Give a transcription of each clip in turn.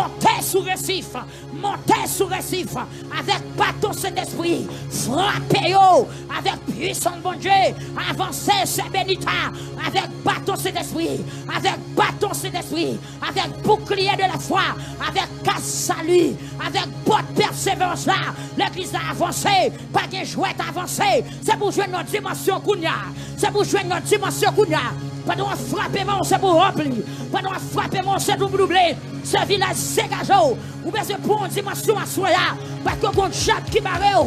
montez sous récif, avec bateau Saint-Esprit, frappez-yo, avec puissance bon Dieu, avancez, c'est bénita, avec bateau Saint-Esprit, avec bouclier de la foi, avec casse salut, avec bonne persévérance là, l'église a avancé, pas de jouet avancé, c'est pour jouer notre dimension Kounia, pendant un frappement, c'est pour remplir. Pendant un frappement, c'est pour doubler. Ce village dégagé. Ou bien c'est pour une dimension à soi. Parce que quand Jacques qui barre,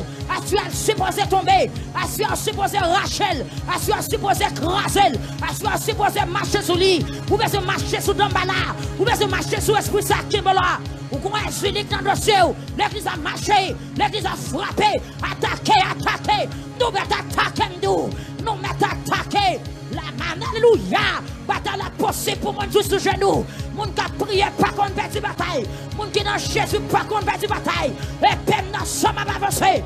tu as supposé tomber. Tu as supposé Rachel. Tu as supposé craser. Tu as supposé marcher sur lui. Ou bien c'est marcher sur Dambala. Ou bien c'est marcher sur l'esprit sacré. Ou comment est-ce unique dans le dossier? L'église a marché. L'église a frappé. Attaqué. Nous mettons attaquer. Nous mettons attaquer. La main, alléluia. Bataille la possible pour moi juste sous genou. Mon qui a prié pas contre perdre bataille. Mon qui dans Jésus pas contre perdre bataille. Et puis nous sommes avancés.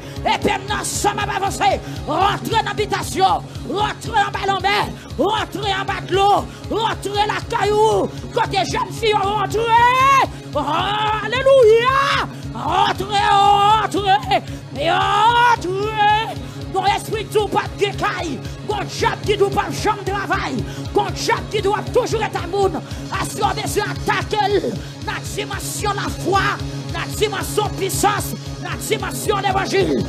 Rentrez dans l'habitation. Rentrez en bas de mer. Rentrez en bas de l'eau. Rentrez la caillou. Quand des jeunes filles rentrez. Alléluia. Rentrez. Mon esprit qui pas de caille, mon job qui doit pas chambre de travail, mon job qui doit toujours être à monde, assurer sur attaquer la dimension de la foi, la dimension de puissance, la dimension de l'évangile,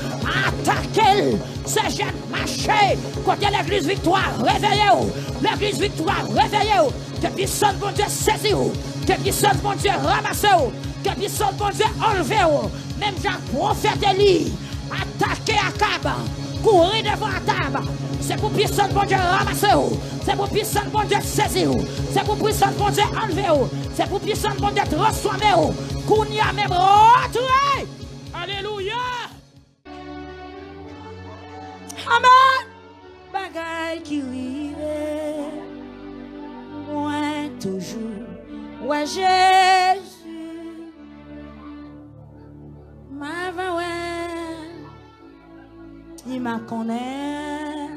attaquer ces jeunes marchés, côté l'église victoire, réveillez-vous, l'église victoire, réveillez-vous, que puissance bon Dieu saisis-vous, que puissance bon Dieu ramassez-vous, que puissance bon Dieu enlevez-vous, même Jacques prophète Élie, attaquez Akab. Courir devant la table. C'est pour puissance bon Dieu ramasser. C'est pour puissance bon Dieu saisir. C'est pour puissance bon Dieu enlever. C'est pour puissance bon Dieu transformer. Kounia même rentrer. Alléluia. Amen. Bagaille qui rive. Moi toujours. Ouais Jésus. Ma va ouais. Il m'a connaît,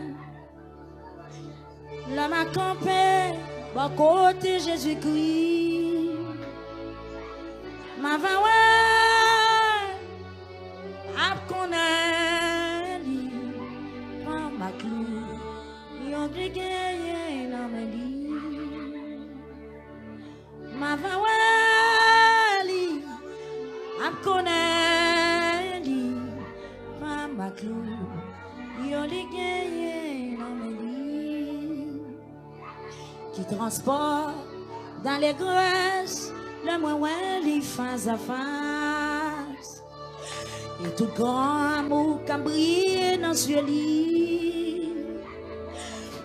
l'homme a campé, bon côté Jésus-Christ. Ma va ouais, a connaît, pas ma clou, yon grégé, non mais li. Ma va ouais, a connaît, pas ma clou. Qui transporte dans les grâces le moins les face à face et tout grand amour qui brille dans ce lit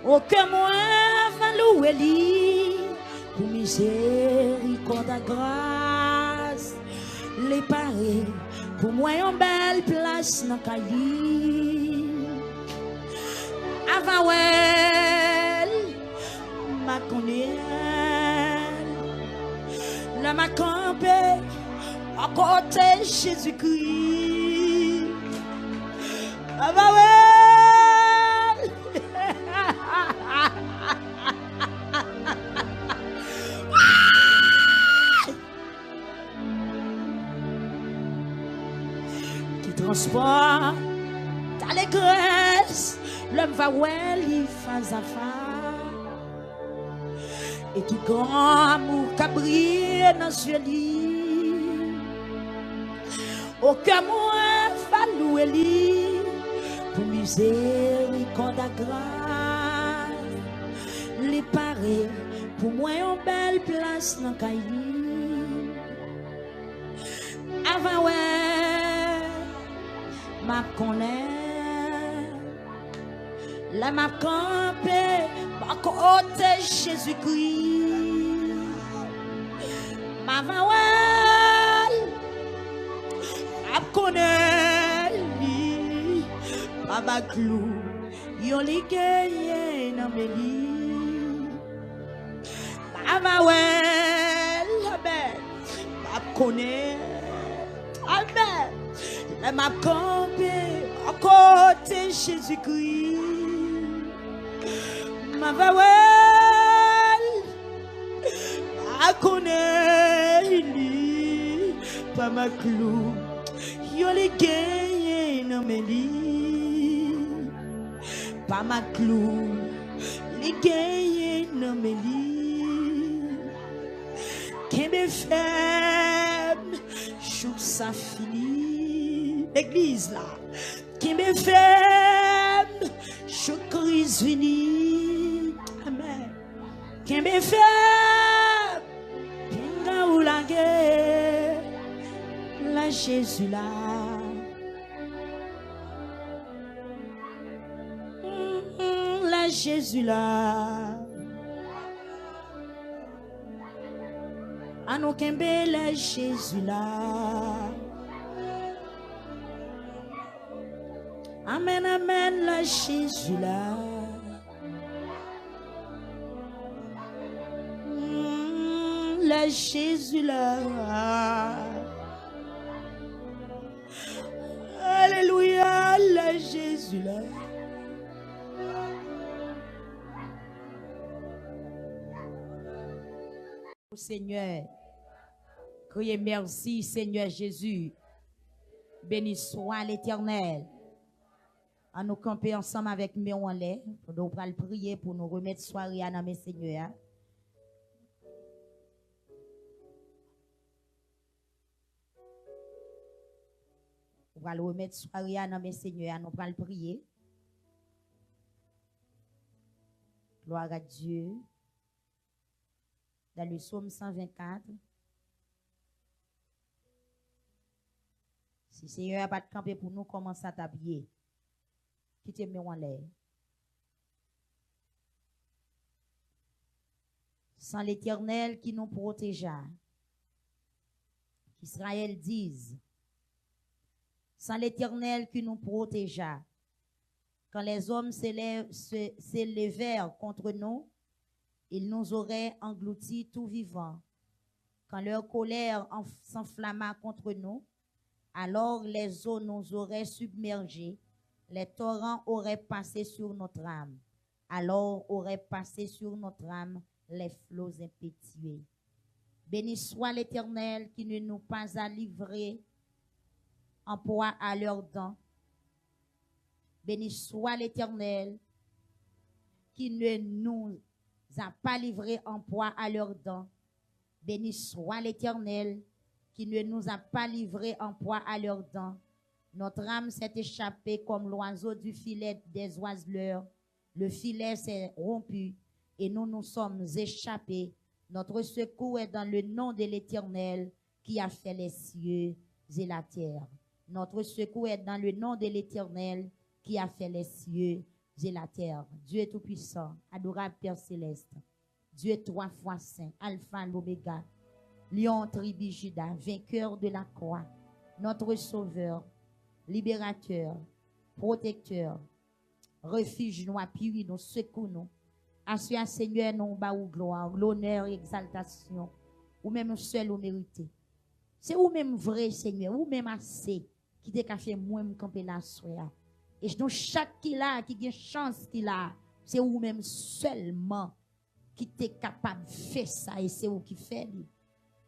aucun moins va louer lui pour miséricorde à grâce les parés pour moi une belle place dans Cali avant ma connaît la ma campé à côté Jésus-Christ avant qui transporte dans les grâces l'homme va il face à face et tout grand amour qui brille dans ce lit aucun moins va louer lui pour miséricorde à grâce les parés pour moi une belle place dans Caïli avant m'a connaît la m'a campé à côté Jésus-Christ ma va a connaît lui ma clou yon li gagné dans mes lits ma va ma connaît amen la m'a campé à côté Jésus-Christ ma va a connaît lui pas ma clou. Yo les gagné dans mes lits. Pas ma clou. Les gagné dans mes lits. Qu'est-ce que faible, chou ça fini. L'église là. Qu'est-ce que faible, chou crise fini. Amen. Qu'est-ce que faible, pinga ou la guerre. La Jésus là. La Jésus là. Anou kembe la Jésus là. Amen, amen, la Jésus là. La Jésus là. Alléluia, la Jésus là. Seigneur, criez merci, Seigneur Jésus. Béni soit l'Éternel. À nous camper ensemble avec mes en l'air, pour nous prier, pour nous remettre soirée à nos Seigneur. On va le remettre soirée à nos Seigneur, nous allons prier. Gloire à Dieu. Dans le psaume 124. Si le Seigneur n'a pas de camper pour nous, commence à t'habiller. Quittez-moi en l'air. Sans l'Éternel qui nous protégea. Qu'Israël dise. Sans l'Éternel qui nous protégea. Quand les hommes s'élevèrent contre nous, ils nous auraient engloutis tout vivants. Quand leur colère s'enflamma contre nous, alors les eaux nous auraient submergés, les torrents auraient passé sur notre âme, alors auraient passé sur notre âme les flots impétueux. Béni soit l'Éternel qui ne nous pas a livrés en proie à leurs dents. Béni soit l'Éternel qui ne nous a pas livrés en proie à leurs dents. Béni soit l'Éternel qui ne nous a pas livrés en proie à leurs dents. Notre âme s'est échappée comme l'oiseau du filet des oiseleurs. Le filet s'est rompu et nous nous sommes échappés. Notre secours est dans le nom de l'Éternel qui a fait les cieux et la terre. Notre secours est dans le nom de l'Éternel qui a fait les cieux et la terre. Dieu est tout-puissant, adorable Père céleste. Dieu est 3 fois saint, Alpha, l'Oméga, Lion, tribu Juda, vainqueur de la croix, notre sauveur, libérateur, protecteur, refuge nous, appui nous, secours nous. Assure Seigneur, nous bas ou gloire, l'honneur, exaltation, ou même seul ou mérité. C'est ou même vrai, Seigneur, ou même assez, qui te fait moi me camper la soya. Et donc chaque qui a qui chance qu'il a, c'est ou même seulement qui t'est capable de faire ça et c'est où qui fait.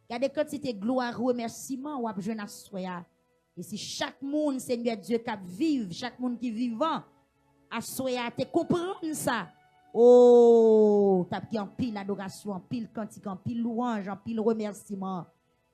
Regardez quand c'était gloire, remerciement ou besoin à soya. Et si chaque monde, Seigneur Dieu, qui vive, chaque monde qui vivant, à soya, te comprendre ça. Oh, t'as pris en pile adoration, en pile cantique, en pile louange, en pile remerciement.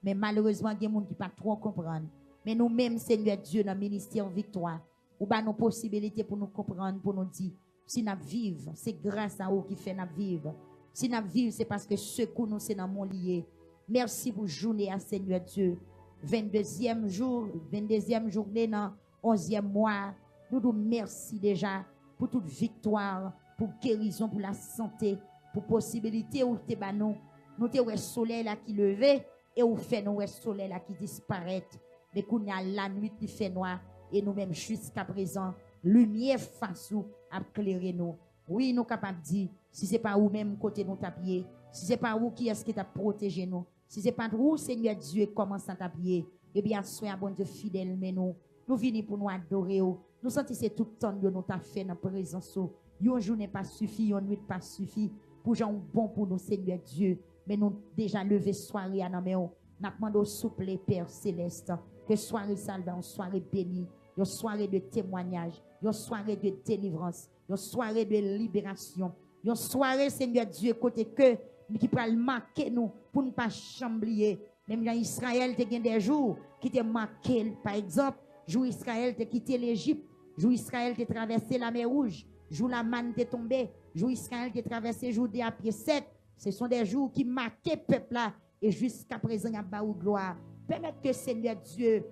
Mais malheureusement, il y a des gens qui ne peuvent pas trop comprendre. Mais nous-mêmes, Seigneur Dieu, dans le ministère victoire, ou bien nos possibilités pour nous comprendre, pour nous dire, si nous vivons, c'est grâce à vous qui fait nous vivre. Si nous vivons, c'est parce que ce que nous, c'est dans mon lié. Merci pour journée à Seigneur Dieu. 22e jour, 22e journée dans 11e mois. Nous nous merci déjà pour toute victoire, pour guérison, pour la santé, pour possibilité où te banon. Nous te ouais soleil là qui levé et où fait nous ouais soleil là qui disparaît. Mais qu'on y a la nuit qui fait noir et nous-mêmes jusqu'à présent, lumière face ou a éclairé nous. Oui, nous capables de dire, si c'est pas vous même côté nous tapier, si c'est pas vous qui est-ce qui t'a protégé nous, si c'est pas vous, Seigneur Dieu, commence à tapier, eh bien, soyez bon Dieu fidèle, mais nous venons pour nous adorer. Nous sentons c'est tout le temps que nous t'a fait dans la présence. Une journée pas suffit, une nuit pas suffit, pour gens bon pour nous, Seigneur Dieu. Mais nous déjà levé soirée à nos mains. N'a demandé souple Père céleste que soirée salve, une soirée bénie, une soirée de témoignage, une soirée de délivrance, une soirée de libération, une soirée Seigneur Dieu côté que qui peut marquer nous pour ne pas chambler. Même dans Israël, tu as des jours qui te marqué. Par exemple, jour Israël te quitté l'Égypte, jour Israël te traversé la mer Rouge, jour la manne te tombé, jour Israël te traversé Judée à pied sec. Ce sont des jours qui marquaient le peuple là et jusqu'à présent il y a pas de gloire. Permettre que Seigneur Dieu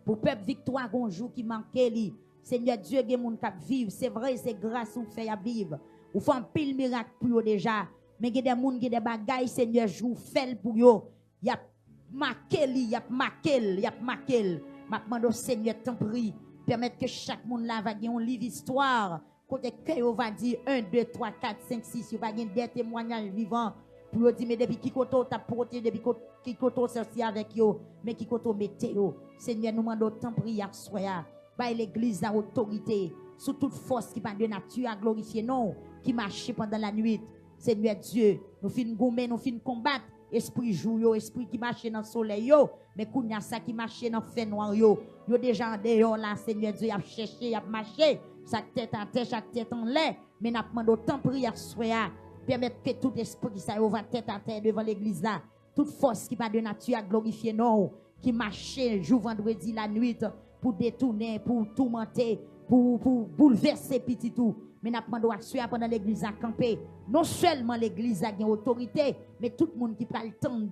pour peuple victoire un jour qui manquait lui. Seigneur Dieu, il y a des gens qui vivent. C'est vrai, c'est grâce qu'on fait à vivre. Ou fait un pile miracle pour eux déjà. Mais il y a des gens qui ont des bagailles, Seigneur, je vous fais pour eux. Il y a marqué, il y a marqué, il y a marqué. Maintenant, Seigneur, t'en prie. Permettre que chaque monde là va gagner un livre histoire. Côté que on va dire 1, 2, 3, 4, 5, 6. Il va gagner des témoignages vivants. Pour dire, mais depuis qui koto t'a porté, depuis qui koto sorti avec yo, mais qui koto mette yo. Seigneur, nous demandons tant prière soya. By l'église à autorité, sous toute force qui pas de nature à glorifier, non, qui marche pendant la nuit. Seigneur Dieu, nous finissons gommer, nous finissons combattre. Esprit jour, esprit qui marche dans le soleil, yo, mais kounya ça qui marche dans le feu noir, yo déjà en dehors là, Seigneur Dieu, il a cherché, il a marché, chaque tête en tête, chaque tête en l'air, mais nous demandons tant prière soya. Permettre que tout esprit ça va tête à tête devant l'église là. Toute force qui pas de nature à glorifier non, qui marche jour vendredi la nuit pour détourner, pour tourmenter, pour bouleverser petit tout. Mais n'a pas de pendant l'église à camper. Non seulement l'église a une autorité, mais tout le monde qui parle tendre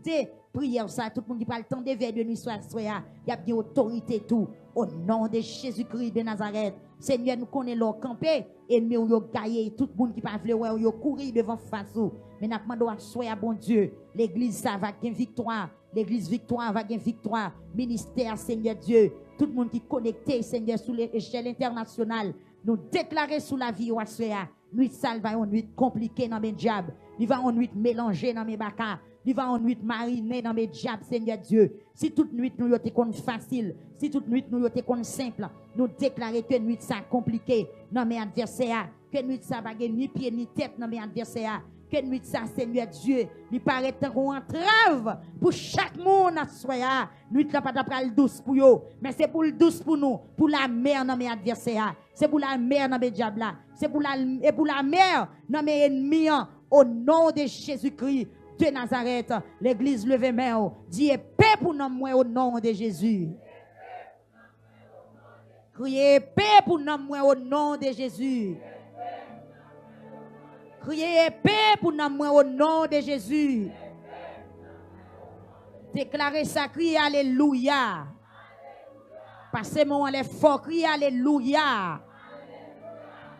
prière ça, tout le monde qui parle tendre vers de nuit soir, il y a une autorité tout. Au nom de Jésus-Christ de Nazareth. Seigneur, nous connaissons leur camper et nous avons gagné tout le monde qui parle de courir devant face. Mais nous demandons à bon Dieu, l'église ça va gagner victoire, l'église victoire va gagner victoire, ministère Seigneur Dieu, tout le monde qui est connecté Seigneur sur l'échelle internationale, nous déclarer sous la vie à soya, nuit sale va une nuit compliquée dans mes diables, il va une nuit mélangée dans mes bacas. Il va en nuit mariner dans mes diables, Seigneur Dieu. Si toute nuit nous yote kon facile, si toute nuit nous yote kon simple, nous déclarer que nuit ça compliqué dans mes adversaires, que nuit ça va ni pied ni tête dans mes adversaires, que nuit ça, Seigneur Dieu, lui paraît tant qu'on entrave pour chaque monde à soya. Nuit là pas d'après le douce pour eux, mais c'est pour le douce pour nous, pour la mer dans mes adversaires, c'est pour la mer dans mes diables là, c'est pour la mer dans mes ennemis, au nom de Jésus-Christ de Nazareth, l'église levée main, dit paix pour nous au nom de Jésus. Criez paix pour nous au nom de Jésus. Criez paix pour nous au nom de Jésus. Déclarez ça, criez alléluia. Passez-moi les forts, criez alléluia.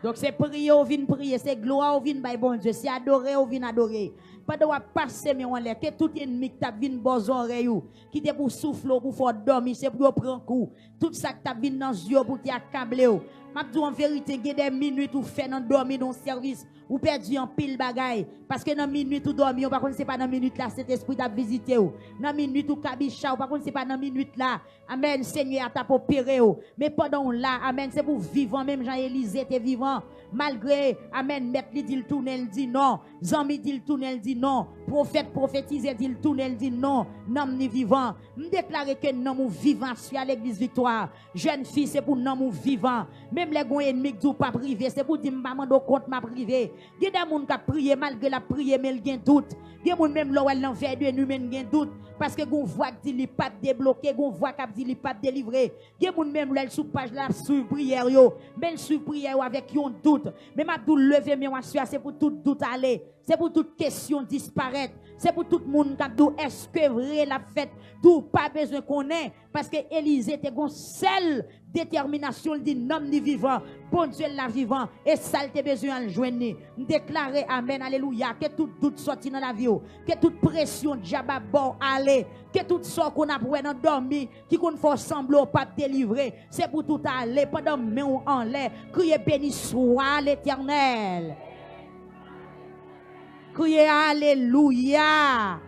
Donc c'est prier, on vient prier, c'est gloire, on vient by bon Dieu, c'est adorer, on vient adorer. Pas de passer mais on l'air que tout ennemi qui t'a vinn bon oreille qui te pour souffler pour faire dormir c'est pour prendre coup tout ça qui t'a vinn dans yeux pour t'accabler m'a dit en vérité il y a des minutes où fait dans dormir dans service ou perdu en pile bagaille parce que dans minute ou dormir par contre c'est pas dans minute là cet esprit t'a visité dans minute ou kabicha par contre c'est pas dans minute là amen Seigneur t'a opéré mais pendant là amen c'est pour vivant même Jean-Élisée était vivant malgré amen maître dit le tourner il dit non Zami dit le tourner il dit non, prophète prophétise dit le tourne, il dit non, nom ni vivant. Me déclarer que nom ou vivant sur l'église victoire. Jeune fille c'est pour nom ou vivant. Même les gon ennemis qui pas privé, c'est pour dire maman do compte ma privé. Il y a des gens qui prié malgré la prière mais il y a doute. Il y a des gens même là elle l'envers de nous mais il y a doute parce que gon voix qui dit il pas débloqué, gon voix qui dit il pas délivré. Il y a des gens même là sous page là sur prière yo, même sur prière avec un doute. Même a dou lever mais c'est pour tout doute aller. C'est pour toute question disparaître. C'est pour tout le monde qui a dit est-ce que vrai la fête, tout pas besoin qu'on ait. Parce que Élisée était une seule détermination, il dit non ni vivant, bon Dieu la vivant, et ça il besoin de le joindre. Déclarer amen, alléluia, que tout doute sorti dans la vie, que toute pression diable bon aller, que tout ça qu'on a pour dormir, qui qu'on fait semblant pas délivrer, c'est pour tout aller pendant main en l'air, crier béni soit l'Éternel. Criez alléluia.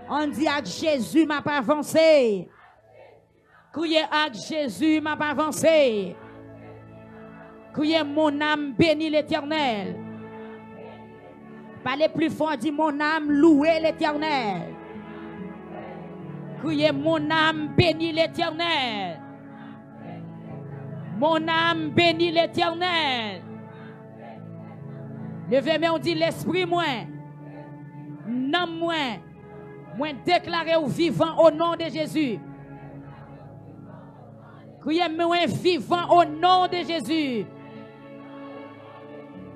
On dit à Jésus m'a pas avancé. Criez à Jésus m'a pas avancé. Criez mon âme bénit l'Éternel. Parlez plus fort, dit mon âme louez l'Éternel. Criez mon âme bénit l'Éternel. Mon âme bénit l'Éternel. Levez-moi, on dit l'esprit moins. Non moins. Moi déclaré au vivant au nom de Jésus. Criez-moi vivant au nom de Jésus.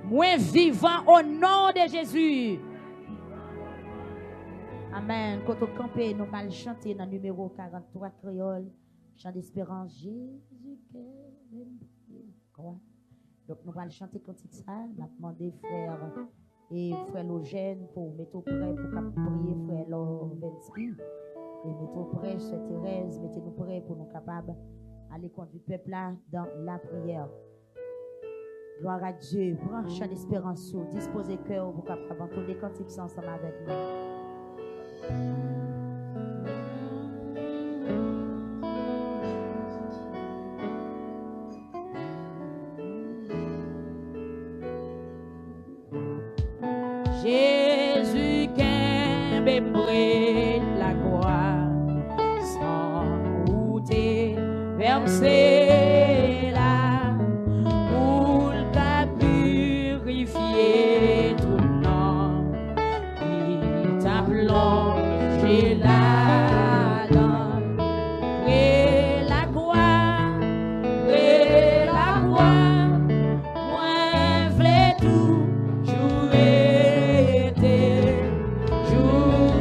Moi vivant au nom de Jésus. Amen. Quand on campe, nous allons chanter dans le numéro 43 créole. Chant d'espérance. Jésus donc nous allons chanter quand ça. Nous allons demander frère et frère Logène pour mettre au prêt pour prier frère Lovensky. Et mettez au prêt chère Thérèse. Mettez-nous prêts pour nous capables d'aller conduire le peuple là dans la prière. Gloire à Dieu. Prends chant d'espérance. Disposez cœur pour capable entendre les cantiques ensemble avec nous. Jésus qui m'a pris la croix sans goûter versé là pour t'a purifié tout le monde qui t'a plongé là-dedans. Près la croix, moi v'lais tout jouer.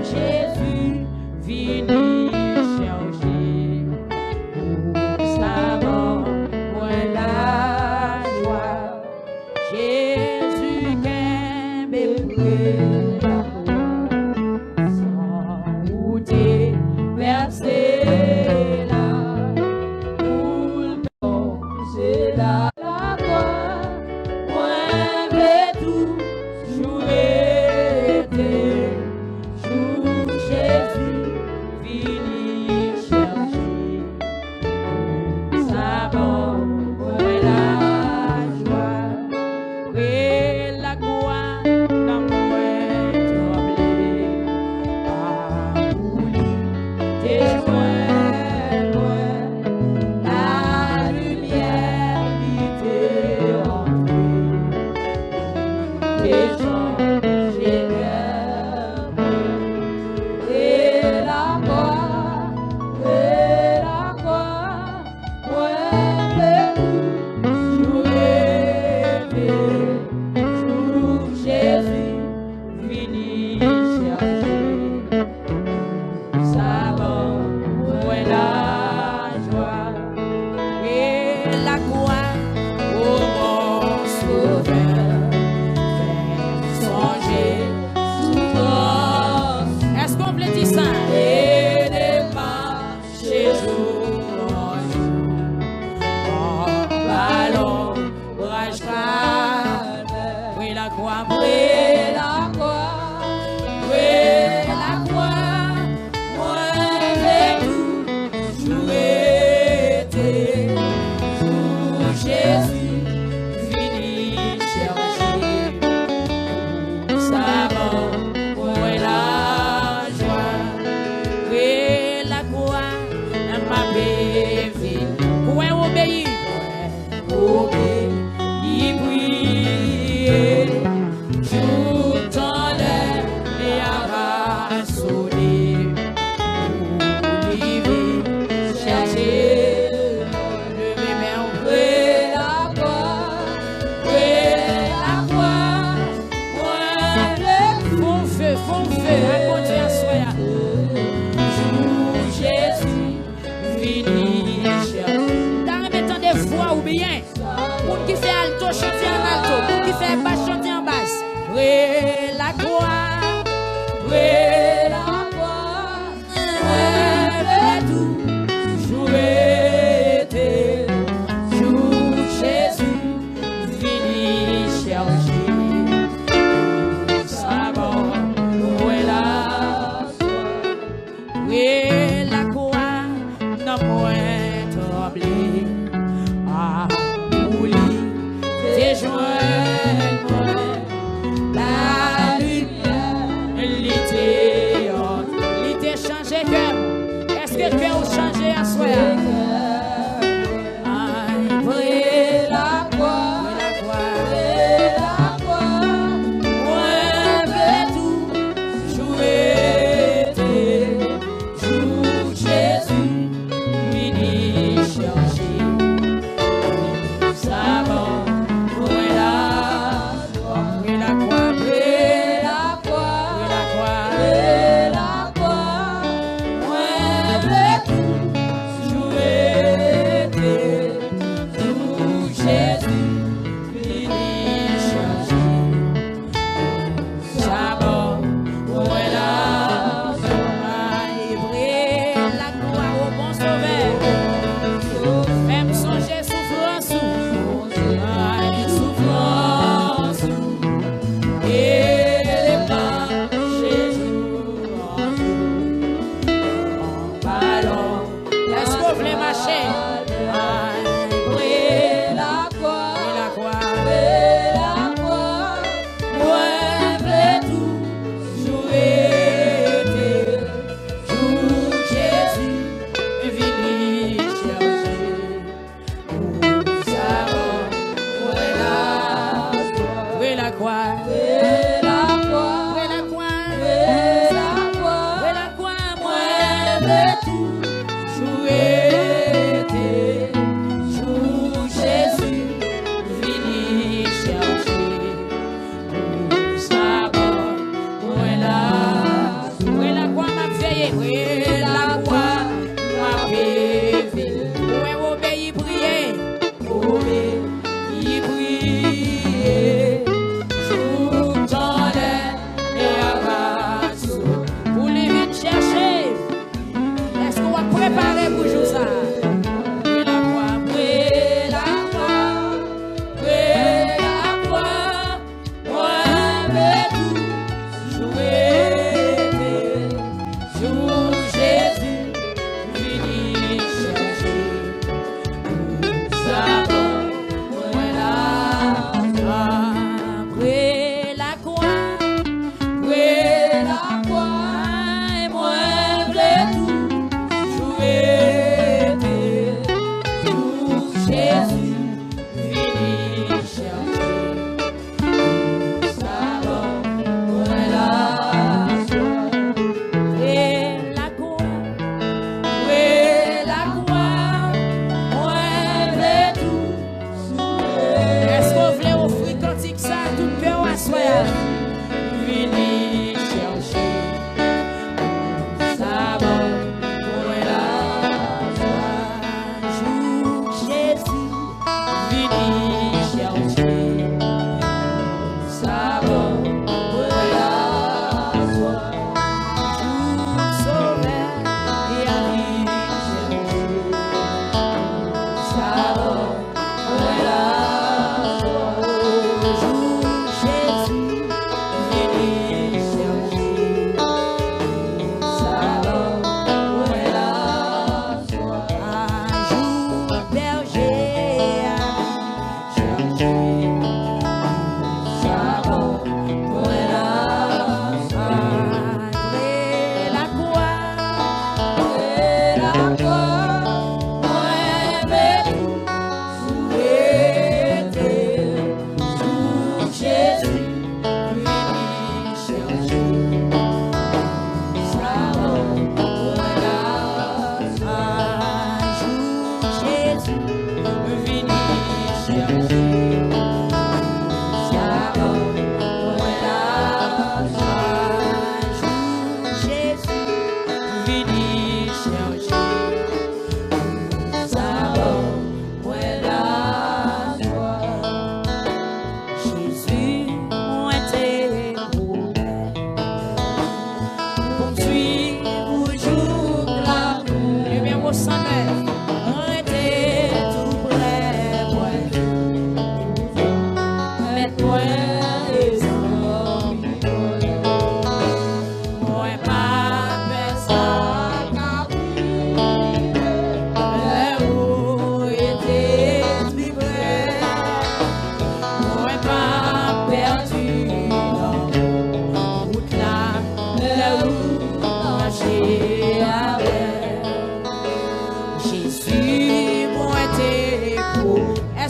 Jésus vini chercher pour sa mort, moi la joie. Jésus qui m'a pris la croix sans goûter versé là pour c'est la croix, moi vais tout jouer. Jésus vini chercher sa mort, la joie, et la gloire dans moi tremblé, abouli, témoin, la lumière était entrée, et j'ai que cœur changé à soi.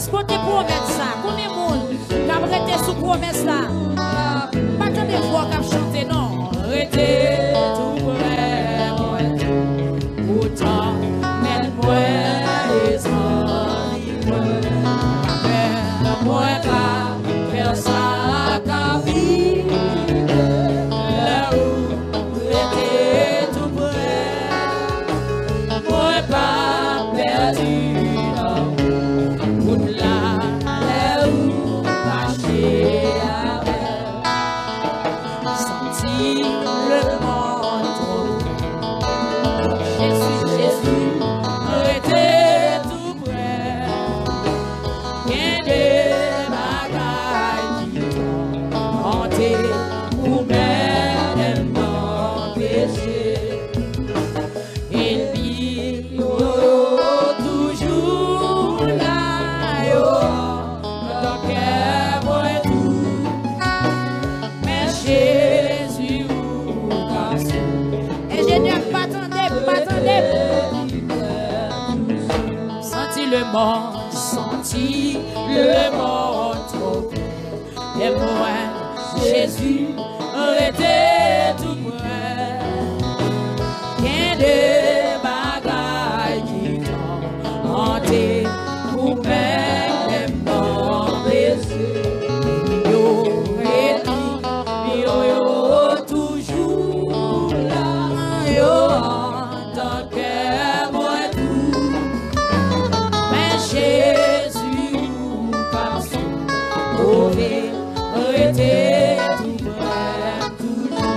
Est-ce qu'on te promet ça? Combien de monde qui a arrêté sous promesse là? Pas tant de fois qu'on chanté, non. Arrêtez tout près, moi. Pourtant, moi, les moi, faire ça, ta vie. Là où j'étais tout près, moi, pas perdu. Là où caché avec, senti le monde trop. Jésus, était tout près. Bien des bagailles qui t'ont hanté pour même m'empêcher. Et puis, toujours là, dans quel moi tout. Mais Jésus, ingénieur, pas attendez. Senti le monde trop près. Et moi, Jésus, était tout près. Qu'un des bagailles qui t'ont hanté pour même m'empêcher. Yo, toujours là, yo, tant que moi tout. Mais Jésus, par son mauvais, était tout près, toujours.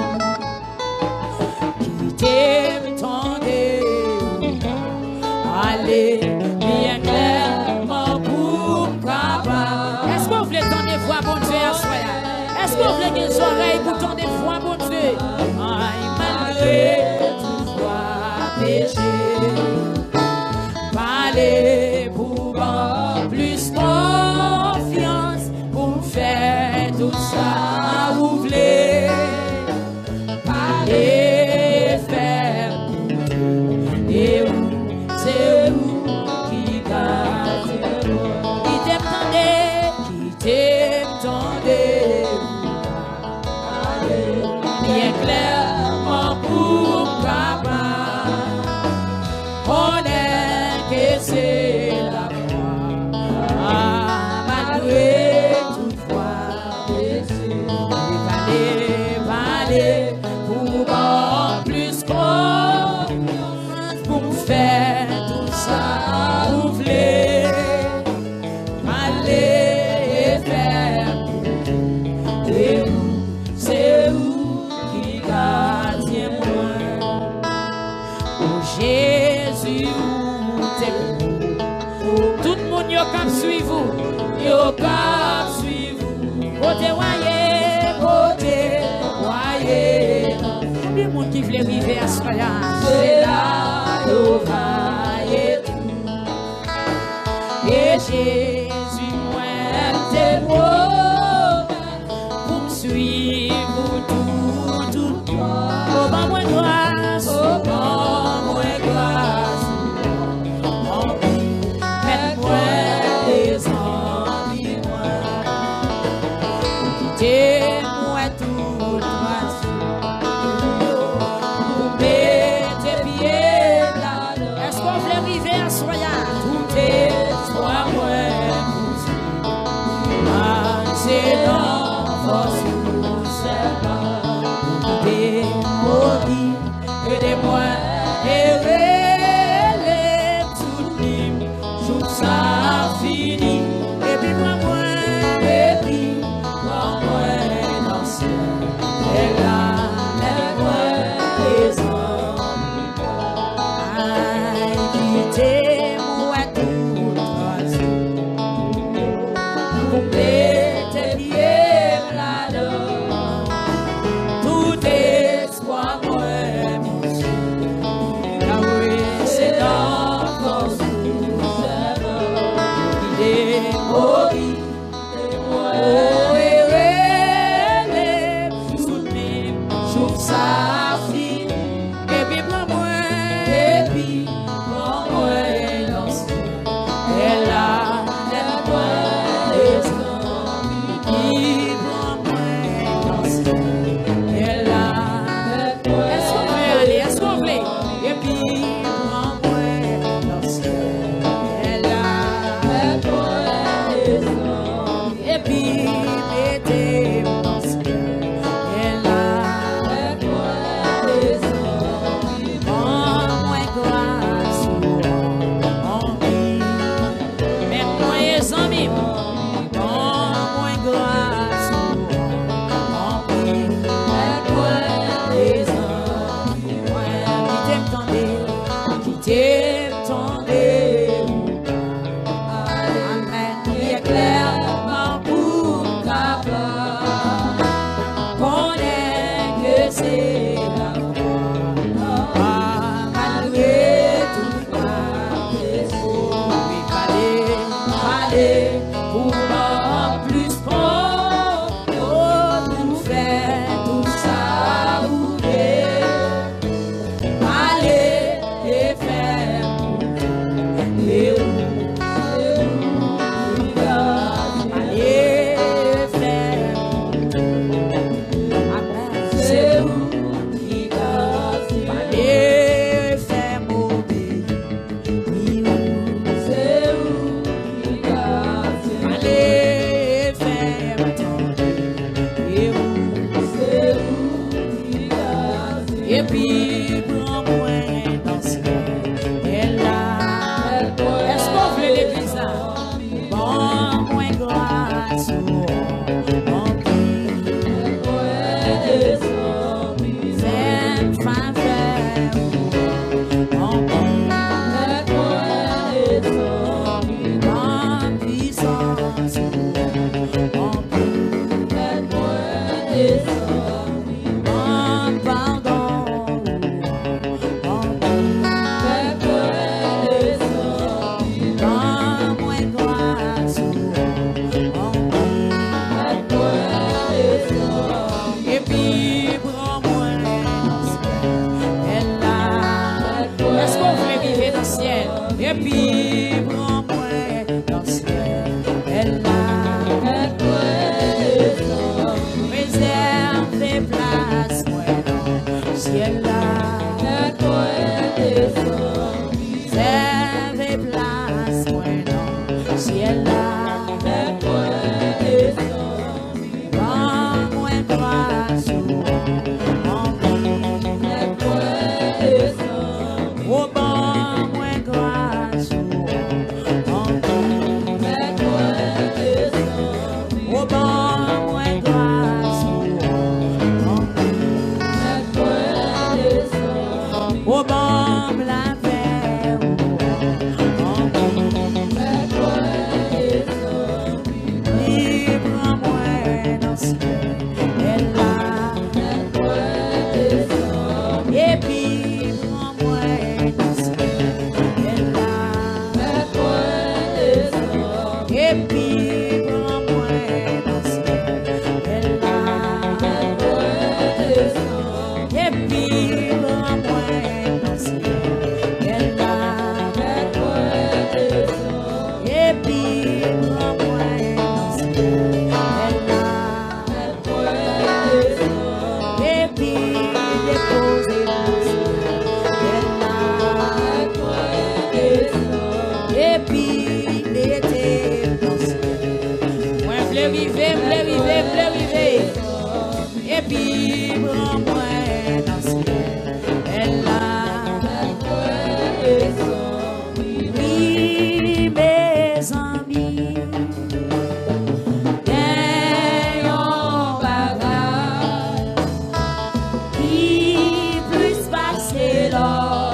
Qui t'aime, tendez, allez, bien clairement pour capable. Est-ce que vous voulez tendre des voix, bon Dieu, à soi? Est-ce que vous voulez des oreilles pour tendre des voix, bon Dieu? Malgré tout soit péché, parlez pour plus confiance pour faire tout ça, vous voulez. Parlez, faire et où, c'est où qui garde. Qui t'aime, tendez, bien clairement pour capable. On est que c'est la foi, malgré toute foi. Valez pour plus confiance pour faire tout ça, vous voulez. Allez faire et où, c'est où qui garde moi. Oh Jésus, t'es tout le monde yo cap suivre vous, yo cap suivre vous. Côté voyez, le monde qui veut vivre à soi, c'est là yo voyez tout. Et Jésus, moi, t'es beau, pour me suivre tout. Oh, bah, moi, grâce, mets-moi les envies, moi. Quittez-moi tout droit, pour mettre tes pieds là. Est-ce qu'on veut arriver à soi? Tout est soit moi, c'est dans force nous servant. Des maudits et des moi et relève tout libre, joue ça fini. Et puis moi, dans le ciel. Et là, lève-moi les hommes. Quittez-moi tout droit. Tes pieds là-dedans, tout espoir moi, ah oui, c'est dans force nous il est maudit, oh et relève, soutenir, j'ouvre ça fini, et puis prends-moi, et tomber. Amen. Il est clairement pour capable. Connaît que c'est la foi. Malgré tout aller pour plus fort, nous faire tout ça, aller et faire aller faire c'est où qui aller faire mourir. Et puis, prends-moi dans le ciel, elle là. Est-ce qu'on veut l'église là? Bon, grâce, mon Dieu, fais faveur, mon puissance, mon et puis, prends-moi dans le ciel, elle a réserve des places, moi dans le ciel là, réserve des places, moi dans le ciel là, prends-moi grâce, oh bon. Au bon la paix, libre-moi dans le ciel, elle là. Et puis, prends-moi dans le ciel, elle là. Et puis, prends-moi dans le ciel, elle là. Et puis, et puis, prends-moi dans le ciel, elle là. Oui, mes amis, ayons bagage qui plus passer l'or,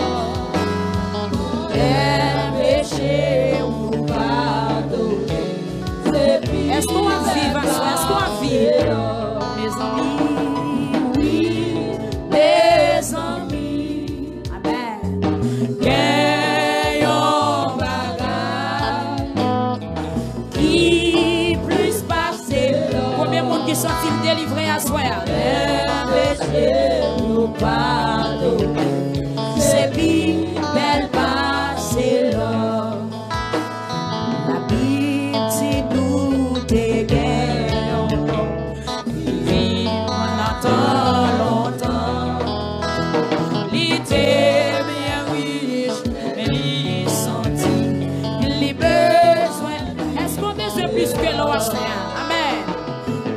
les péchés ou pardonner. Est-ce qu'on va vivre? Est-ce qu'on va vivre? Mes amis, oui, mes amis, amen. Qu'ayons bagage qui plus passer l'or. Combien de monde qui sont-ils délivrés à soi? Les péchés nous pardonnent. C'est bien belle passer l'or. La Bible dit nous dégainons. Longtemps, l'idée bien riche, mais il sentit, il a besoin. Est-ce qu'on a besoin plus que l'océan? Amen.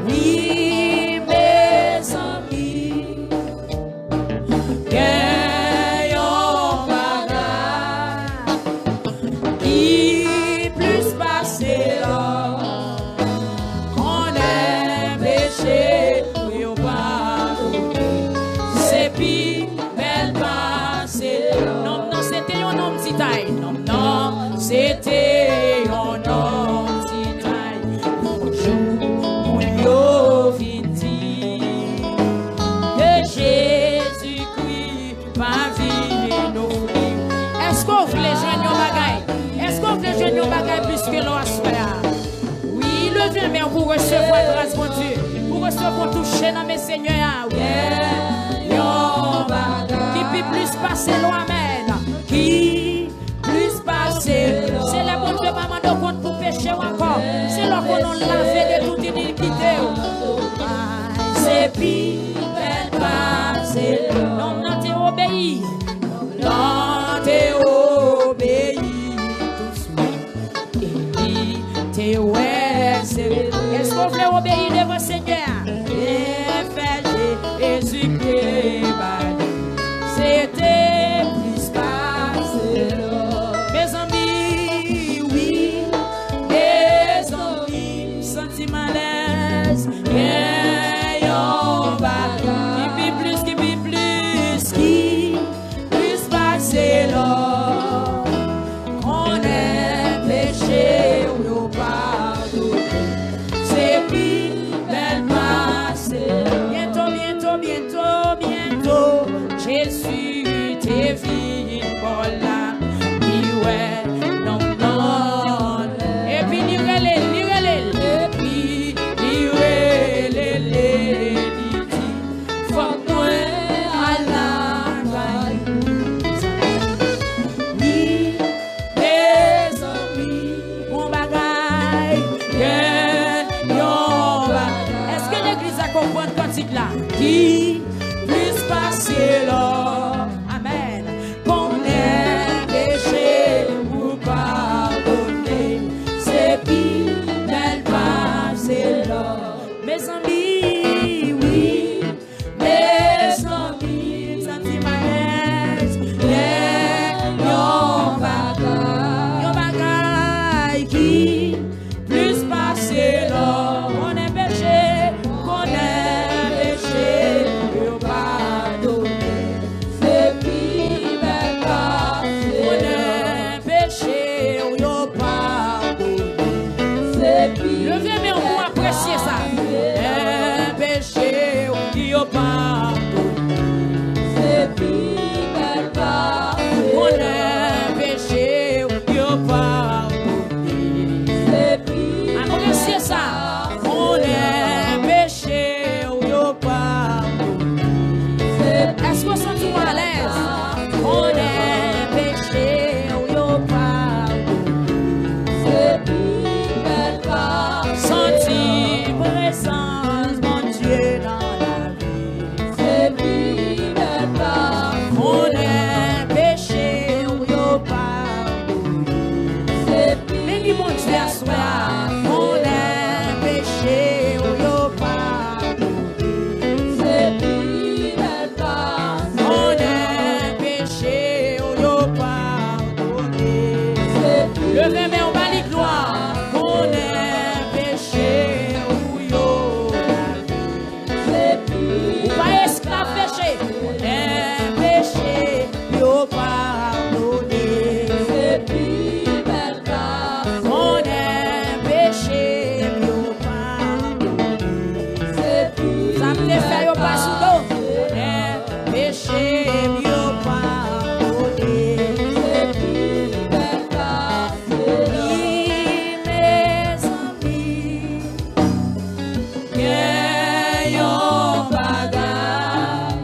Oui, mes amis, qu'ayons bagage qui plus passer l'or, qu'on ait péché. C'est puis belle passé. Non, c'était un homme petit taille. Non, non, c'était un petit taille. Bonjour, mon yo vindi. Que Jésus-Christ va vivre nos fruits. Est-ce qu'on veut les jeunes nos bagailles? Est-ce qu'on veut les jeunes nos bagailles plus que l'on a? Oui, levez main pour recevoir grâce, mon Dieu. Pour recevoir toucher dans mes seigneurs. Qui peut plus passer loin, amen. Qui plus passer. C'est la bonne Dieu, maman, de compte pour pécher encore. C'est là qu'on a lavé de toute iniquité. C'est pire, elle passe. Non, non, t'es obéi. Non, t'es obéi. T'es ouais, est-ce qu'on veut obéir devant le Seigneur? C'était plus passé là. Mes amis, oui, mes amis, senti malaise. Qui plus passé là. On est péché ou pardon. C'est plus belle passé. Bientôt, Jésus t'es vu pour là. Ouais, non. Et puis lirez-les. Et puis lirez-les. Faut moi à la oui, les amis, mon bagaille, est-ce que l'église a compris le cantique là? Qui puisse passer là? Amen. Qu'on ait péché ou pardonné, c'est pire d'elle passer là. Mes amis, oui, mes amis, senti malaise, yon bagaille qui plus passer là. On est péché, ou pardonné, c'est pire d'elle passer. On est péché, ou pardonné, c'est pire. Levez mes roues, appréciez ça. Péché ou pardonné, c'est pire d'elle passer. On est péché ou pardonné, c'est pire. Appréciez ça. On est péché ou pardonné. Est-ce qu'on sent tout à l'aise? On est péché ou pardonné, c'est pire d'elle passer. Senti présence, mon Dieu, dans la vie. C'est pire d'elle passer. On est péché ou pardonné, c'est pire. Mais mon Dieu, à soi, on est péché ou pardonné, c'est pire d'elle passer. On est péché ou pardonné, c'est pire. Levez mes mains, gloire. On est péché ou c'est pire. Ou pas esclave péché. On est péché ou pardonné, c'est pire d'elle passer. On est péché ou pardonné, c'est pire. Ça me fait au pas sous l'eau. On est péché ou pardonné, c'est pire d'elle passer. Oui, mes amis, yon bagaille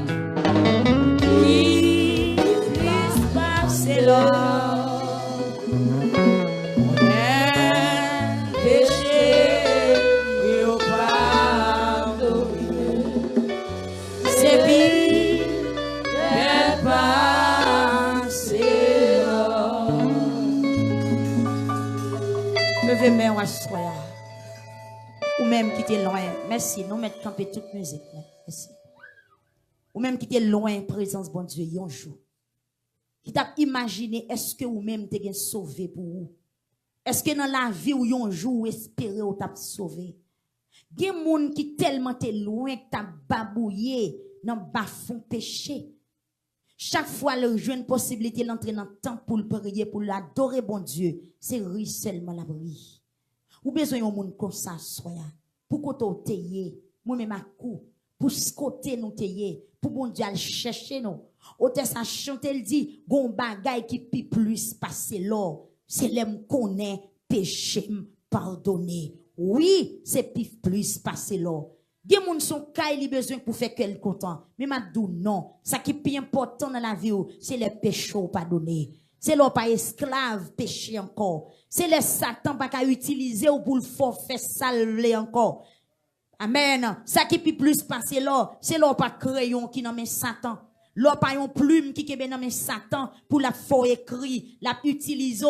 qui puisse passer là. On est péché ou pardonné, c'est pire d'elle passer là. Levez main à soi. Ou même qui était loin. Merci. Nous mettons camper toute musique. Merci. Ou même qui était loin, présence bon Dieu, un jour. Qui t'a imaginé, est-ce que ou même t'es sauvé pour vous? Est-ce que dans la vie ou un jour espérer ou t'a sauvé? Gen moun qui tellement t'es loin que t'a babouillé dans bas fond péché. Chaque fois le jeune possibilité d'entrer dans le temple pour le prier, pour l'adorer, bon Dieu, c'est seulement la prière. Ou besoin de monde comme ça, soya. Pour qu'on t'aille, moi-même à coup, pour ce côté nous t'aille, pour bon Dieu aller chercher nous. Autant ça chante, elle dit, gon bagay qui pi plus passer l'or, c'est l'aime connaît, péché pardonner. Oui, c'est pi plus passer l'or. Gen moun son kay li besoin pour faire qu'elle content. Mais m'a dou non, ça qui est plus important dans la vie, c'est les péchés pardonnés. C'est l'on pas esclave péché encore. C'est le Satan pas qu'à utiliser pour le forfait salvé encore. Amen. Ça qui peut plus passer là, c'est l'on pas crayon qui nomme Satan. L'on pas une plume qui nomme Satan pour la fort écrit, la utiliser.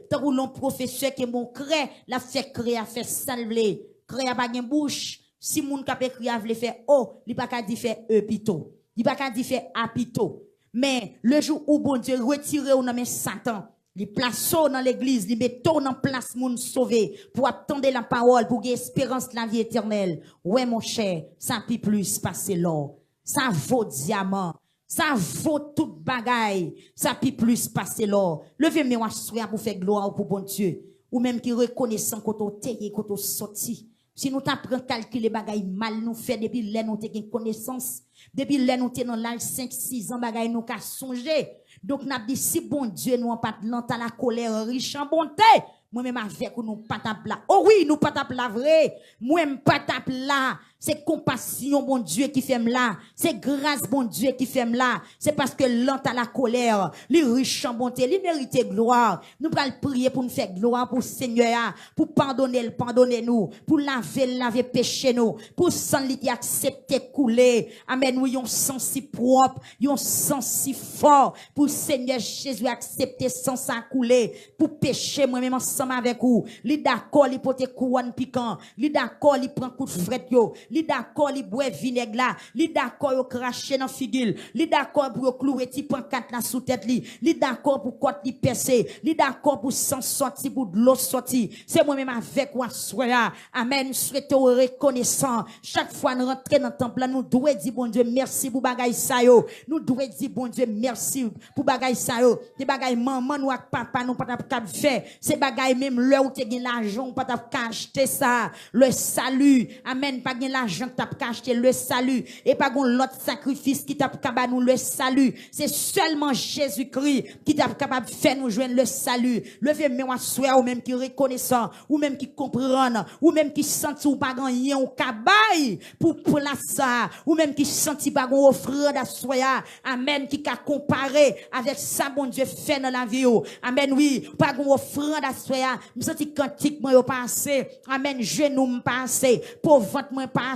Tant que l'on professeur qui mon crée, la fait créer, fait salvé. Créer pas gen bouche. Si moun kap écrit a vle faire oh, li pas ka di fait pito. Li pas ka di fait apito. Mais le jour où bon Dieu retire ou nan Satan, li place dans l'église, li met dans place moun sauvé pour attendre la parole, pour gagner espérance de la vie éternelle. Ouais mon cher, ça pi plus passer l'or. Ça vaut diamant. Ça vaut toute bagaille. Ça pi plus passer l'or. Levez-moi pour faire gloire pour bon Dieu. Ou même qui reconnaissant quand on teye, quand on sorti. Si nous t'apprenons calculer bagay mal nous fait depuis là nous t'ai connaissance, depuis là nous t'ai dans l'âge 5-6 ans bagay nous ka songer. Donc n'a dit si bon Dieu nous pas longtemps la colère riche en bonté, moi même avec nous pas tape là. Oh oui, nous pas tape là vrai. Moi même pas tape là. C'est compassion, bon Dieu, qui fait là. C'est grâce, bon Dieu, qui fait là. C'est parce que lent à la colère, les riches en bonté, les méritent gloire. Nous allons prier pour nous faire gloire pour le Seigneur, pour pardonner nous, pour laver péché nous, pour sans lui accepter couler. Amen. Nous yon sang si propre, yon sang si fort, pour le Seigneur Jésus accepter sans ça couler, pour pécher moi-même ensemble avec vous. Li d'accord, li pote couronne piquant, li d'accord, li prend coup de fret yo. Li d'accord li boit vinaigre là, li d'accord yo cracher dans figule, li d'accord pour clouer ti pancarte là sous tête li d'accord pour côte li percer, li d'accord pour sang sorti pour de l'eau sorti. C'est moi même avec ou soya. Amen. Souhaite reconnaissant. Chaque fois nous rentrer dans le temple là, nous doit dire bon Dieu merci pour bagay sa yo. Nous doit dire bon Dieu merci pour bagay sa yo. Des bagay maman ou papa nous pas capable faire. C'est bagay même là où tu gagne l'argent pas capable acheter ça. Le salut. Amen. Pas gagne l'argent que t'as acheté le salut et pas l'autre sacrifice qui t'a capable nous le salut. C'est seulement Jésus-Christ qui t'a capable faire nous joindre le salut. Levez-moi soir ou même qui reconnaissant ou même qui comprend ou même qui senti ou pas gagner ou cabay pour la ça ou même qui senti pas gon offrande à soya. Amen qui a comparé avec ça bon Dieu fait dans la vie. Amen oui, pas gon offrande à soya. Me senti cantique moi passé. Amen genou me passé, pauvre ventre moi passé.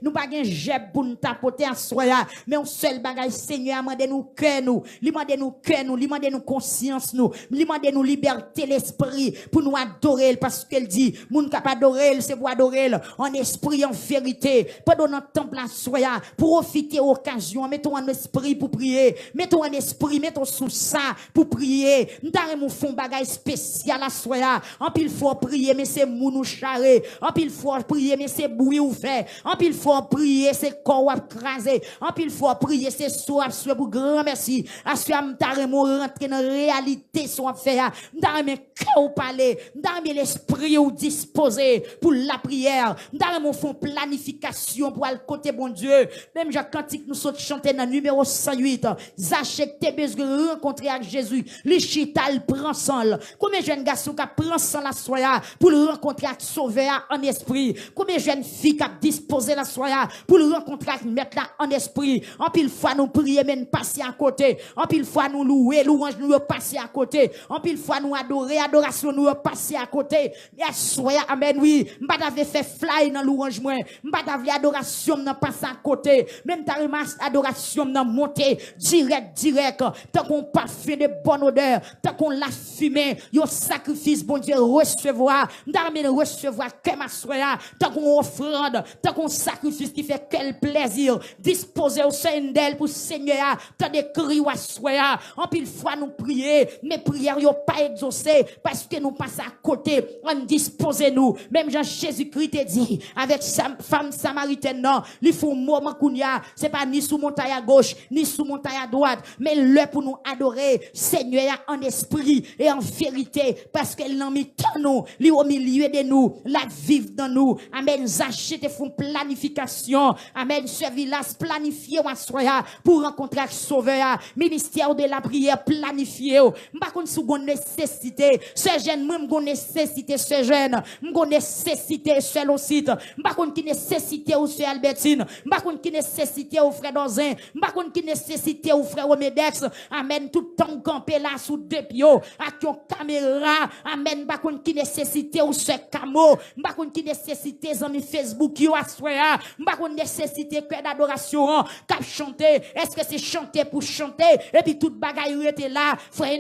Nous pas gen jeb pour nous tapoter à soya, mais un seul bagage Seigneur mande nous cœur nous, li mande nous cœur nous, li mande nous conscience nous, li mande nous liberté l'esprit pour nous adorer parce qu'elle dit moun ka pas adorer c'est pour adorer en esprit en vérité. Pendant notre temple à soya pour profiter occasion, mettons en esprit pour prier, mettons en esprit, mettons sous ça pour prier. M'tare mon fond bagage spécial à soya. En pile faut prier mais c'est mounou charré, en pile faut prier mais c'est bouilli ouvert, en pile faut prier c'est corps à craser, en pile faut prier c'est soir pour grand merci. Assoya m'tare mon rentrer dans réalité son faire. M'tare mon cœur parler, m'tare l'esprit ou disposer pour la prière. M'tare mon fond planification pour aller côté bon Dieu. Même Jacques Cantique nous saute chanter dans numéro 108. Zachek te besoin rencontrer avec Jésus. Le chital prend sang. Combien de jeunes garçons qui prend sang la soya pour le rencontrer avec sauveur en esprit. Combien de jeunes filles qui disposé la soya pour le rencontrer avec mettre là en esprit. En pile fois nous prier mais nous passer à côté. En pile fois nous louer, louange nous passer à côté. En pile fois nous adorer, adoration nous passer à côté. Et soya amen oui, m'pas d'avait fait fly dans louange moi. M'pas d'avait adoration n'a passer à côté. Même ta remasse adoration n'a monter direct tant qu'on parfum de bonne odeur, tant qu'on la fumée, yo sacrifice bon Dieu recevoir, d'armer recevoir comme soya, tant qu'on offrande, tant qu'on sacrifice qui fait quel plaisir, disposer au sein d'elle pour Seigneur, tant de cris ou assoya, en pile fois nous prier, mais prières n'ont pas exaucé, parce que nous passons à côté, on dispose nous, même Jean-Jésus-Christ te dit, avec sa femme samaritaine, non, il faut un moment qu'on y a, c'est pas ni sous montagne à gauche, ni sous montagne à droite, mais le pour nous adorer, Seigneur en esprit et en vérité, parce qu'elle n'a mis tant nous, lui au milieu de nous, la vive dans nous, amen, Zaché te font planification, amen, ce village planifié ou soya pour rencontrer sauveur, ministère de la prière planifié, m'pa kon sou gon nécessité, ce jeune, moi m'gon nécessité ce jeune, m'gon nécessité ce Losite, m'pa kon qui nécessité ou ce Albertine, m'pa kon qui nécessité ou frère Dozin, m'pa kon qui nécessité ou frère Omedex, amen, tout temps campé là sous deux pieds, avec une caméra, amen, m'pa kon qui nécessité ou ce camo, m'pa kon qui nécessité zami Facebook yo assoya, m'pa kon nécessité que d'adoration, cap chanter, est-ce que c'est chanter pour chanter, et puis toute bagaille était là, frère,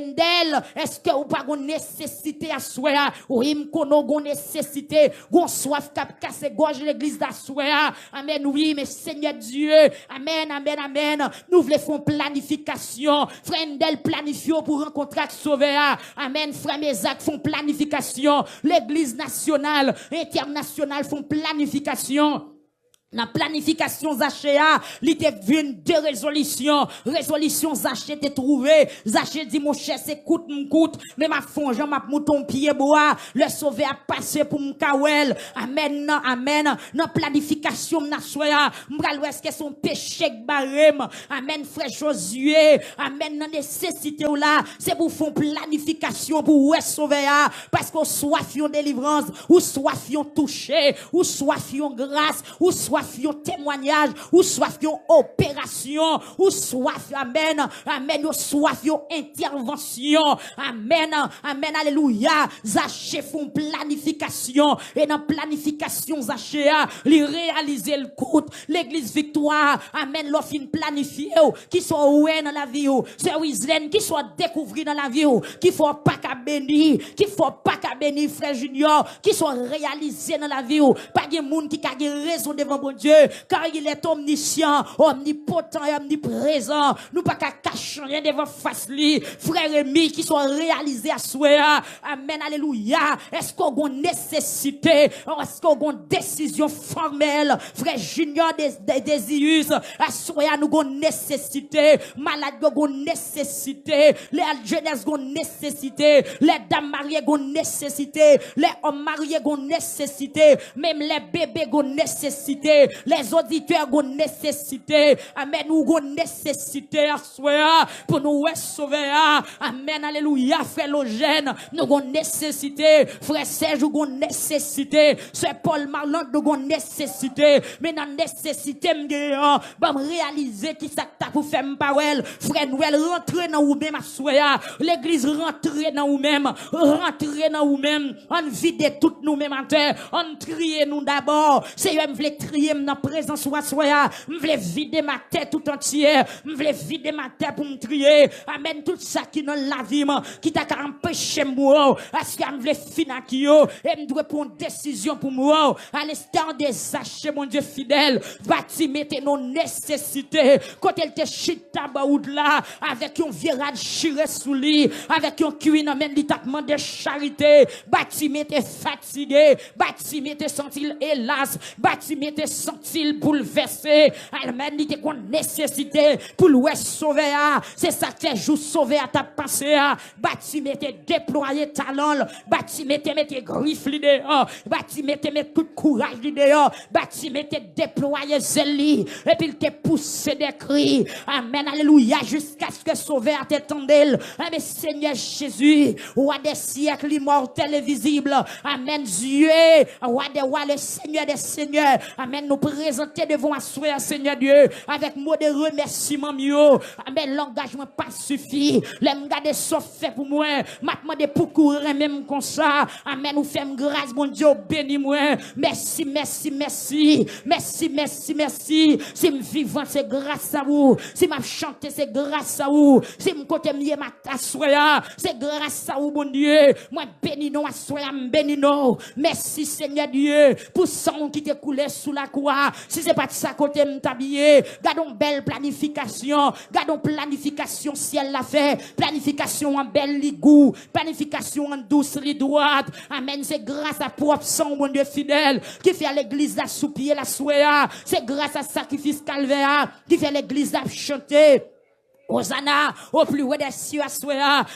est-ce que ou pas une nécessité à soya, oui, m'kono gon nécessité, gon soif cap casser gorge l'église d'assoya, amen, oui, mais Seigneur Dieu, amen, amen, amen, nous voulons faire planification, frère, planifie pour rencontrer sauveur, amen, frère Mézac font planification, l'église nationale, internationale font planification. La planification Zachéa, il te venu deux résolutions. Résolution Zaché te trouvé. Zaché dit, mon cher, c'est coûte, mais ma fond, j'en m'a mouton pied bois. Le sauver a passé pour m'kawel. Amen, amen. Dans planification, m'nassoya. M'bral est-ce que son péché barème. Amen, frère Josué. Amen, dans nécessité ou là. C'est pour faire planification pour ouais sauver. Parce qu'on soit fion délivrance, ou soit fion touché, ou soit fion grâce, ou soit fion témoignage, ou soit fion opération, ou soit amen, amen, ou soit fion intervention, amen, amen, alléluia. Zaché font planification, et dans planification Zaché li réaliser le coup, l'église victoire, amen, l'offre planifié, qui soit oué dans la vie, c'est Wislen, qui soit découvert dans la vie, qui faut pas qu'à bénir, qui faut pas qu'à bénir frère Junior, qui soit réalisé dans la vie, pas de monde qui a raison devant bon Dieu, car il est omniscient, omnipotent et omniprésent. Nous pas qu'à cacher rien devant face li. Frère Rémi, qui soit réalisé à souhait. Amen, alléluia. Est-ce qu'on a une nécessité? Est-ce qu'on a une décision formelle? Frère Junior Désius, à souhait, nous avons une nécessité. Malade, nous avons une nécessité. Les jeunesse ont une nécessité. Les dames mariées ont une nécessité. Les hommes mariés ont une nécessité. Même les bébés ont une nécessité. Les auditeurs ont nécessité. Amen. Nous avons nécessité à soi pour nous sauver. Amen. Alléluia. Frère Logène, nous avons nécessité. Frère Serge, nous avons nécessité. Frère Paul Marland, nous avons nécessité. Mais dans nécessité, je réaliser qui ça t'a pour faire m'parel. Frère Noël, rentrez dans vous-même à soi. L'église rentrez dans vous-même. Rentrez dans vous-même. On vide tout nous-mêmes en terre. On trie nous d'abord. C'est eux qui trier dans présence ou soya, je veux vider ma tête tout entière, je veux vider ma tête pour me trier. Amen, tout ça qui dans la vie, qui t'a empêché moi, à ce que je veux finir qui yo, et je dois prendre une décision pour moi, à l'instant des sachets, mon Dieu fidèle, bâti mettez nos nécessités, quand elle te chita baoud là, avec un virage chiré sous lit, un cuir dans même l'étatement de charité, bâti mettez fatigué, bâti mettez senti hélas, bâti mettez senti bouleversé, amen, il te nécessité pour le sauver, c'est ça que joue sauver à ta pensée, bâti mettez déployer talent, bâti mettez griffes dehors, bâti mettez tout courage dehors, bâti mettez déployer zéli, et puis il te pousse des cris, amen, alléluia, jusqu'à ce que sauver à t'étendel, amen, Seigneur Jésus, roi des siècles immortels et visibles, amen, Dieu, roi des rois, le Seigneur des seigneurs, amen, nous présenter devant un Seigneur Dieu, avec mot de remerciement mieux, amen, l'engagement pas suffit, l'aime garder sauf fait pour moi, maintenant de pour courir même comme ça, amen, nous faisons grâce, mon Dieu, bénis moi, merci, merci, merci, merci, merci, merci, si me vivant, c'est grâce à vous, si m'a chanté, c'est grâce à vous, si me côté mieux ma tassoya, c'est grâce à vous, mon Dieu, moi bénis bénissons, bénissons. Merci Seigneur Dieu pour sang qui t'est coulé sous la croix. Si c'est pas de ça côté m'habillé, gardons belle planification, gardons planification ciel la fait, planification en belle ligou, planification en douce li droite. Amen, c'est grâce à propre sang mon Dieu fidèle qui fait l'église la soupier la soya, c'est grâce à sacrifice calvaire qui fait l'église la chanter. Hosanna, au plus haut des cieux,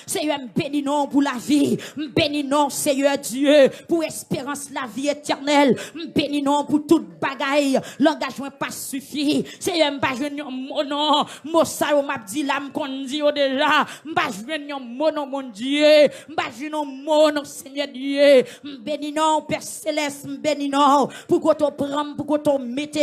Seigneur, bénissons pour la vie, bénissons, Seigneur Dieu, pour espérance, la vie éternelle, bénissons pour toute bagaille, l'engagement pas suffit, Seigneur, pas jouer mon nom, mon ça, m'a dit l'âme qu'on dit déjà, pas jouer mon nom, mon Dieu, pas jouer mon nom, Seigneur Dieu, bénissons, Père Céleste, bénissons, pour qu'on te prenne, pour qu'on te mette,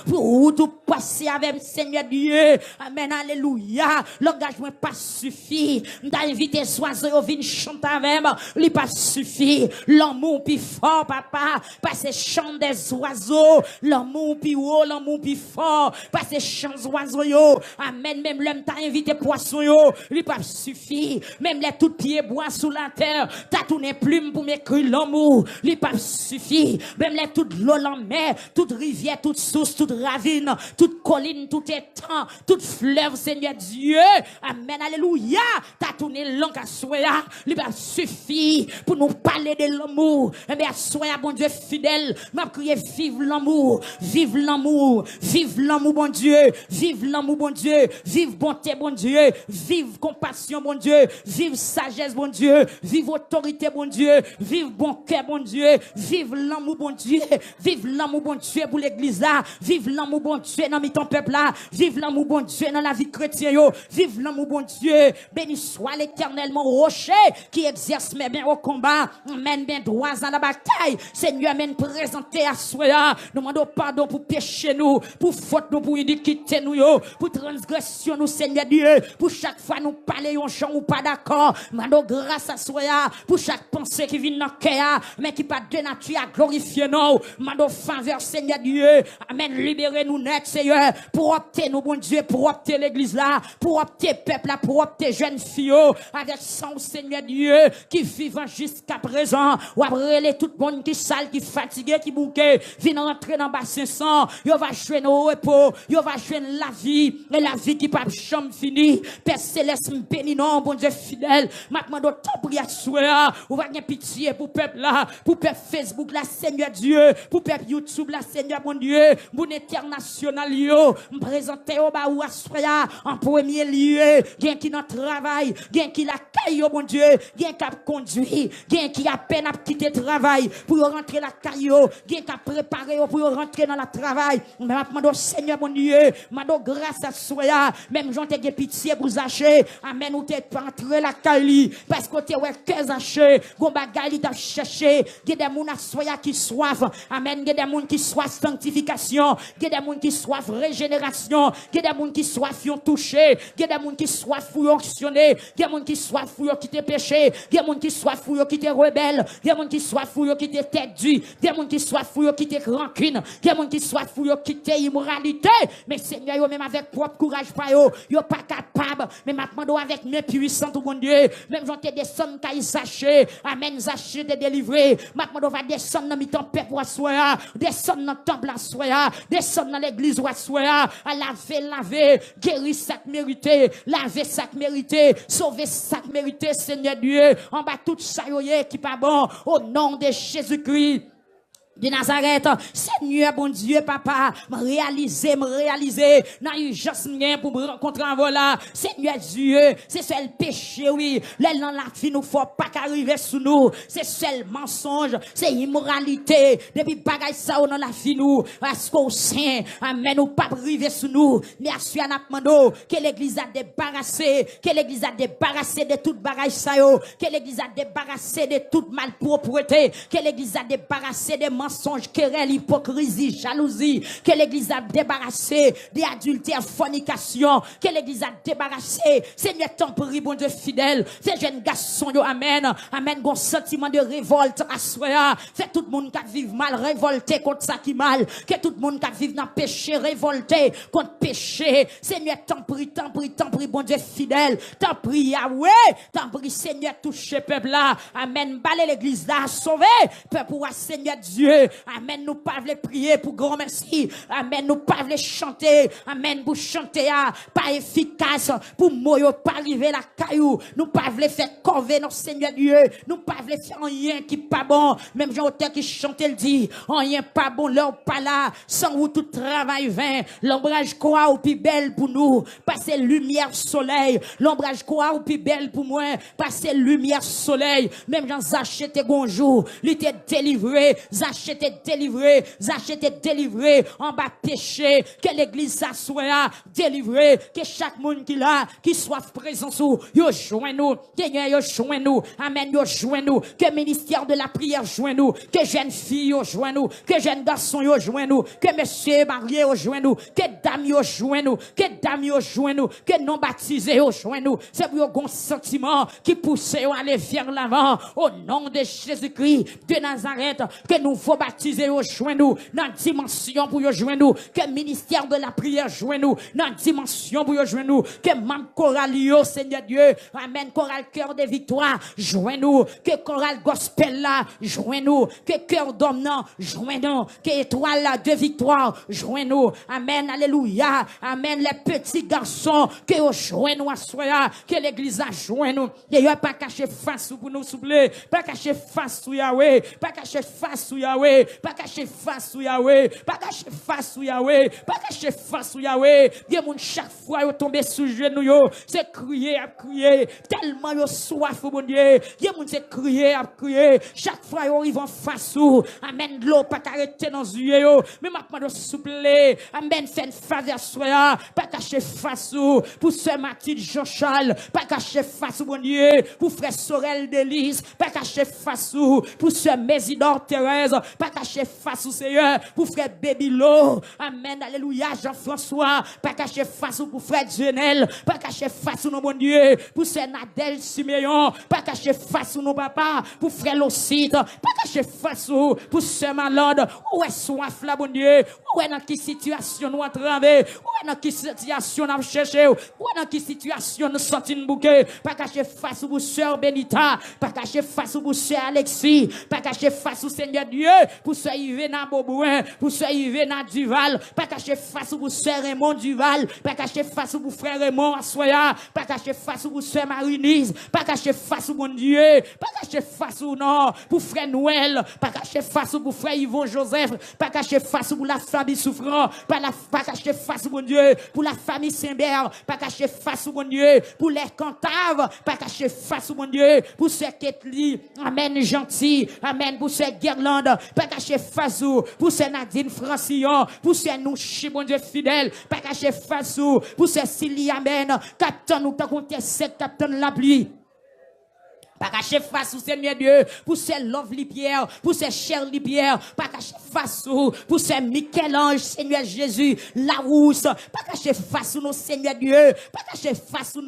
pour tout passer avec Seigneur Dieu, amen, alléluia. L'engagement pas suffit. D'inviter les oiseaux viennent chanter avec moi. Il pas suffit. L'amour plus fort, papa. Parce que chant des oiseaux. L'amour plus haut, l'amour plus fort. Parce que chant des oiseaux yo. Amen. Même l'homme t'a invité poisson yo. Il pas suffit. Même les tout pieds bois sous la terre. T'as tourné plume pour m'écrire l'amour. Il pas suffit. Même les toute l'eau en mer. Toute rivière, toute source, toute ravine, toute colline, tout étang, toute fleuve, Seigneur Dieu. Amen, alléluia. T'as tourné langue à soya. Il va suffire pour nous parler de l'amour. Eh bien, soya, bon Dieu fidèle. M'a crié, vive l'amour. Vive l'amour. Vive l'amour, bon Dieu. Vive l'amour, bon Dieu. Vive bonté, bon Dieu. Vive compassion, bon Dieu. Vive sagesse, bon Dieu. Vive autorité, bon Dieu. Vive bon cœur, bon Dieu. Vive l'amour, bon Dieu. Vive l'amour, bon Dieu, pour l'église là. Vive l'amour, bon Dieu, dans ton peuple là. Vive l'amour, bon Dieu, dans la vie chrétienne. Vive l'amour, bon Dieu. Béni soit l'Éternel, mon rocher, qui exerce mes biens au combat, mène bien droits dans la bataille. Seigneur, mène présenter à soi. Nous demandons pardon pour péché nous, pour faute nous, pour iniquité nous, pour transgression nous, Seigneur Dieu. Pour chaque fois nous parler un chant ou pas d'accord. Nous demandons grâce à soi, pour chaque pensée qui vient dans le cœur, mais qui pas de nature à glorifier nous. Nous demandons faveur, Seigneur Dieu. Amen. Libérez nous net, Seigneur, pour opter nous, bon Dieu, pour opter l'église là. Pour opter peuple là, pour opter jeunes filles, avec son Seigneur Dieu, qui vivent jusqu'à présent, ou après tout le monde qui sale, qui fatigué, qui bouquet, viennent rentrer dans le bassin sang, yo va jouer nos repos, yo va jouer la vie, et la vie qui pas jamais fini. Père Céleste, béni non, bon Dieu fidèle, maintenant de temps prière soir, ou va gagner pitié pour peuple là, pour peuple Facebook là, Seigneur Dieu, pour peuple YouTube là, Seigneur mon Dieu, mon international yo, me présenter au bas ou à soir, en premier lieu, gen qui dans travail, gen qui la caille, bon Dieu, gen qui a conduit, gen qui a peine à quitter travail pour rentrer la caille, gen qui a préparé pour rentrer dans le travail. Mais maintenant, Seigneur, mon Dieu, maintenant, grâce à soi, même j'en t'ai pitié pour Zaché, amen, ou t'es pas entrer la caille, parce que t'es ouais, que Zaché, gon bagay t'a cherché, gen des moun à soya qui soif, amen, gen des moun qui soif sanctification, gen des moun qui soif régénération, gen des moun qui soif yon touché, gen des moun qui soif pour fonctionner, gen moun qui soif pour quitter péché, gen moun qui soif pour quitter rebelle, gen moun qui soif pour quitter tête due, gen moun qui soif pour quitter rancune, gen moun qui soif pour quitter immoralité. Mais Seigneur, yo même avec propre courage pas yo pas capable, mais maintenant avec mes puissants tout bon Dieu, même j'en te descendre kay Zaché, amen, Zaché de délivrer, maintenant va descendre dans mi-temps paix pour soi, descendre dans temple à soi, descendre dans l'église à soi, à laver, guérir ça mérité, laver ça mérité, sauver ça mérité, Seigneur Dieu, en bas tout ça qui pas bon, au nom de Jésus-Christ de Nazareth. Seigneur, bon Dieu, papa, me réaliser, dans l'urgence pour me rencontrer en voilà. Seigneur Dieu, c'est seul péché, oui. L'aile dans la vie, nous faut pas qu'arriver sous nous. C'est seul mensonge, c'est immoralité. Depuis bagaille ça, dans la vie, nous, parce qu'au sein, amen, nous pas arriver sous nous. Merci à Napmando, que l'église a débarrassé, de toute bagaille ça, que l'église a débarrassé de toute malpropreté, que l'église a débarrassé de mensonges, querelles, hypocrisie, jalousie, que l'église a débarrassé des adultères, fornication, que l'église a débarrassé, Seigneur, t'en prie, bon Dieu fidèle, ces jeunes garçons, yo, amen, amen, bon sentiment de révolte, à soi, fait tout le monde qui vive mal, révolté contre ça qui mal, que tout le monde qui vive dans péché, révolté contre péché, Seigneur, t'en prie, bon Dieu fidèle, t'en prie, Yahweh, t'en prie, Seigneur, touche peuple là, amen, balai l'église là, sauver, peuple pour Seigneur Dieu, amen, nous pas voulons prier pour grand merci, amen, nous pas voulons chanter, amen, pour chanter, pas efficace, pour moyo pas arriver la caillou, nous pas voulons faire corvée notre Seigneur Dieu, nous pas voulons faire rien qui pas bon, même Jean-Auteur qui chante, il dit, rien pas bon, l'heure pas là, sans vous tout travail vain, l'ombrage quoi ou plus belle pour nous, passer lumière soleil, l'ombrage quoi ou plus belle pour moi, passer lumière soleil, même Jean Zachet et Gonjou, il était délivré, Zachet était délivré, en bas péché, que l'église s'assoit, délivré, que chaque monde qui là, qui soit présent sous, yo joint nous, Seigneur, yo joint nous, amen, yo joint nous, que ministère de la prière joint nous, que jeunes filles yo joint nous, que jeunes garçons yo joint nous, que monsieur marié yo joint nous, que dames yo joint nous, que non baptisés yo joint nous, c'est pour un sentiment qui pousse à aller vers l'avant, au nom de Jésus-Christ de Nazareth, que nous faut baptiser yo joint nous, dans dimension pour yo joint nous, que ministère de la prière joint nous, dans dimension pour yo joint nous, que même chorale yo, Seigneur Dieu, amen, chorale cœur de victoire, joint nous, que chorale gospel là, joint nous, que cœur d'homme non, joint nous, que étoile là de victoire, joint nous, amen, alléluia, amen, les petits garçons, que yo joint nous à soi, que l'église a joint nous, que yo pas caché face pour nous souffler, pas caché face sous Yahweh, pas caché face sous Yahweh, pas caché face sous Yahweh, pas caché face sous Yahweh, pas caché face sous Yahweh, des moun chaque fois yo tomber sous genou yo, c'est crier à crier, tellement yo soif au bon Dieu, des moun c'est crier à crier, chaque fois yo arrive en face ou, amen, l'eau pas arrêter dans yeux yo, mais maintenant de souple, amen, fait une faveur soya, pas caché face ou, pour ce Mathilde Jean-Charles, pas caché face au bon Dieu, pour frère Sorel Delise, pas caché face ou, pour ce Mésidor Thérèse, pas caché face au Seigneur, pour frère Bébilo, amen, alléluia, Jean-François, pas caché face ou pour frère Genel, pas caché face ou non bon Dieu, pour ce Nadel Siméon, pas caché face ou non papa, pour frère Locite, pas caché face ou, pour ce malade, où est soif là bon Dieu, où est dans quelle situation nous entraver, où est dans quelle situation nous chercher, où est dans quelle situation nous sortir une bouquet, pas caché face ou pour sœur Benita, pas caché face ou pour sœur Alexis, pas caché face au Seigneur Dieu, pour sœur Yvena Bobouin, pour sœur Yvena Duval, pas caché face ou pour sœur Raymond Duval, pas caché face ou pour frère Raymond Assoya, pas caché face ou pour sœur Marinise, pas caché face ou bon Dieu, pas caché face ou non, pour frère Noël, pas caché face ou pour frère Yvon Joseph, pas caché face ou pour la famille souffrant, pas caché face ou bon Dieu, pour la famille Saint-Bert, pas caché face ou bon Dieu, pour les Cantaves, pas caché face ou bon Dieu, pour ce Ketli, amen gentil, amen, pour ce Guerlande, pas caché face ou, pour ce Nadine Francillon, pour ce Nouchi, bon Dieu fidèle, pas caché face ou, pour ce Sili, amen, captain nous t'as compté, c'est captain la pluie. Pas cacher face au Seigneur Dieu, pour ces Lovely Pierre, pour ces Shirley Pierre, pas cacher face au, pour ces Michel-Ange, Seigneur Jésus, Larousse, pas cacher face au, Seigneur Dieu, pas cacher face au,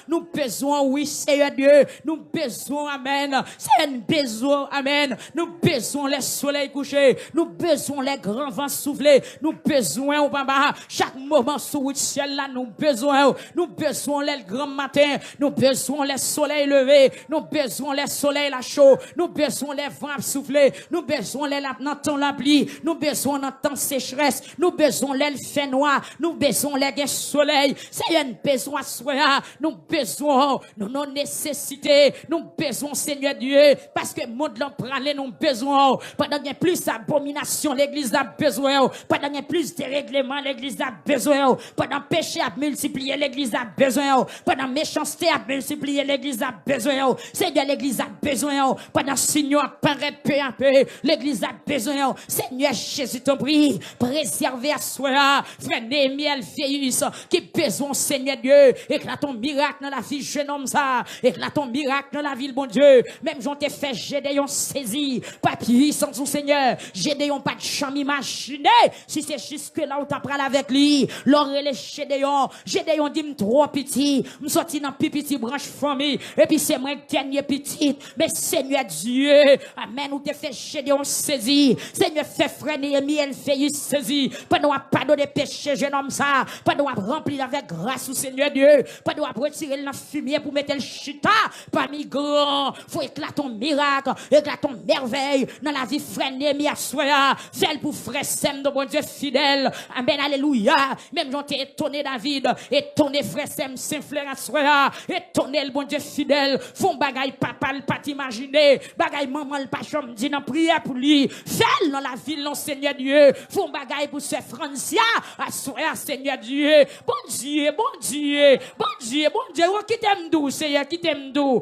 nous besoin, oui, Seigneur Dieu, nous besoin, amen, c'est un besoin, amen, nous besoin les soleils couchés, nous besoin les grands vents soufflés, nous besoin, oh papa, chaque moment sous le ciel là, nous besoin les grands matins, nous besoin les soleils levés, nous besoin les soleils la chaud, nous besoin les vents soufflés, nous besoin les temps la pluie, nous besoin dans temps sécheresse, nous besoin les fait noir, nous besoin les soleil, c'est un besoin soya, nous besoin nos nécessités, nous besoin Seigneur Dieu, parce que monde l'en pralé nous besoin, pendant qu'il y a plus d'abomination, l'église a besoin, pendant qu'il y a plus de règlements, l'église a besoin, pendant péché a multiplié, l'église a besoin, pendant méchanceté a multiplié, l'église a besoin, Seigneur Seigneur, l'église a besoin, pendant signe apparaît peu à peu, l'église a besoin, Seigneur Jésus, t'en prie, préserver à soi, frère Néhémie Alphéus, qui besoin, Seigneur Dieu, éclate ton miracle dans la vie, jeune homme ça, éclate ton miracle dans la ville, bon Dieu, même j'en t'ai fait, Gédéon saisi, pas puissant son Seigneur, Gédéon pas de champ imaginé, si c'est jusque là où t'as parlé avec lui, l'oreille Gédéon dit trop petit, me sorti dans petit branche famille, et puis c'est moi dernier petit, mais Seigneur Dieu, amen, où t'es fait Gédéon saisi, Seigneur fait frère Néhémie Alphéus saisi, pas nous pardonner péché jeune homme ça, pas nous remplir avec grâce au Seigneur Dieu, pas nous retirer la fumée pour mettre le chita, parmi grand, faut éclater ton miracle, éclater ton merveille dans la vie frère Néhémie à soi, fais pour frère Sem de bon Dieu fidèle, amen, alléluia, même j'en t'ai étonné David, étonné frère Sem Saint-Fleur à soi, étonné le bon Dieu fidèle, font bagaille papa le pas t'imaginer, bagaille maman le pas chom dit dans prière pour lui, fais dans la ville non Seigneur Dieu, font bagaille pour ce Francia, à soi Seigneur Dieu, bon Dieu, bon Dieu, bon Dieu, bon Dieu, qui t'aime d'où Seigneur, qui t'aime d'où,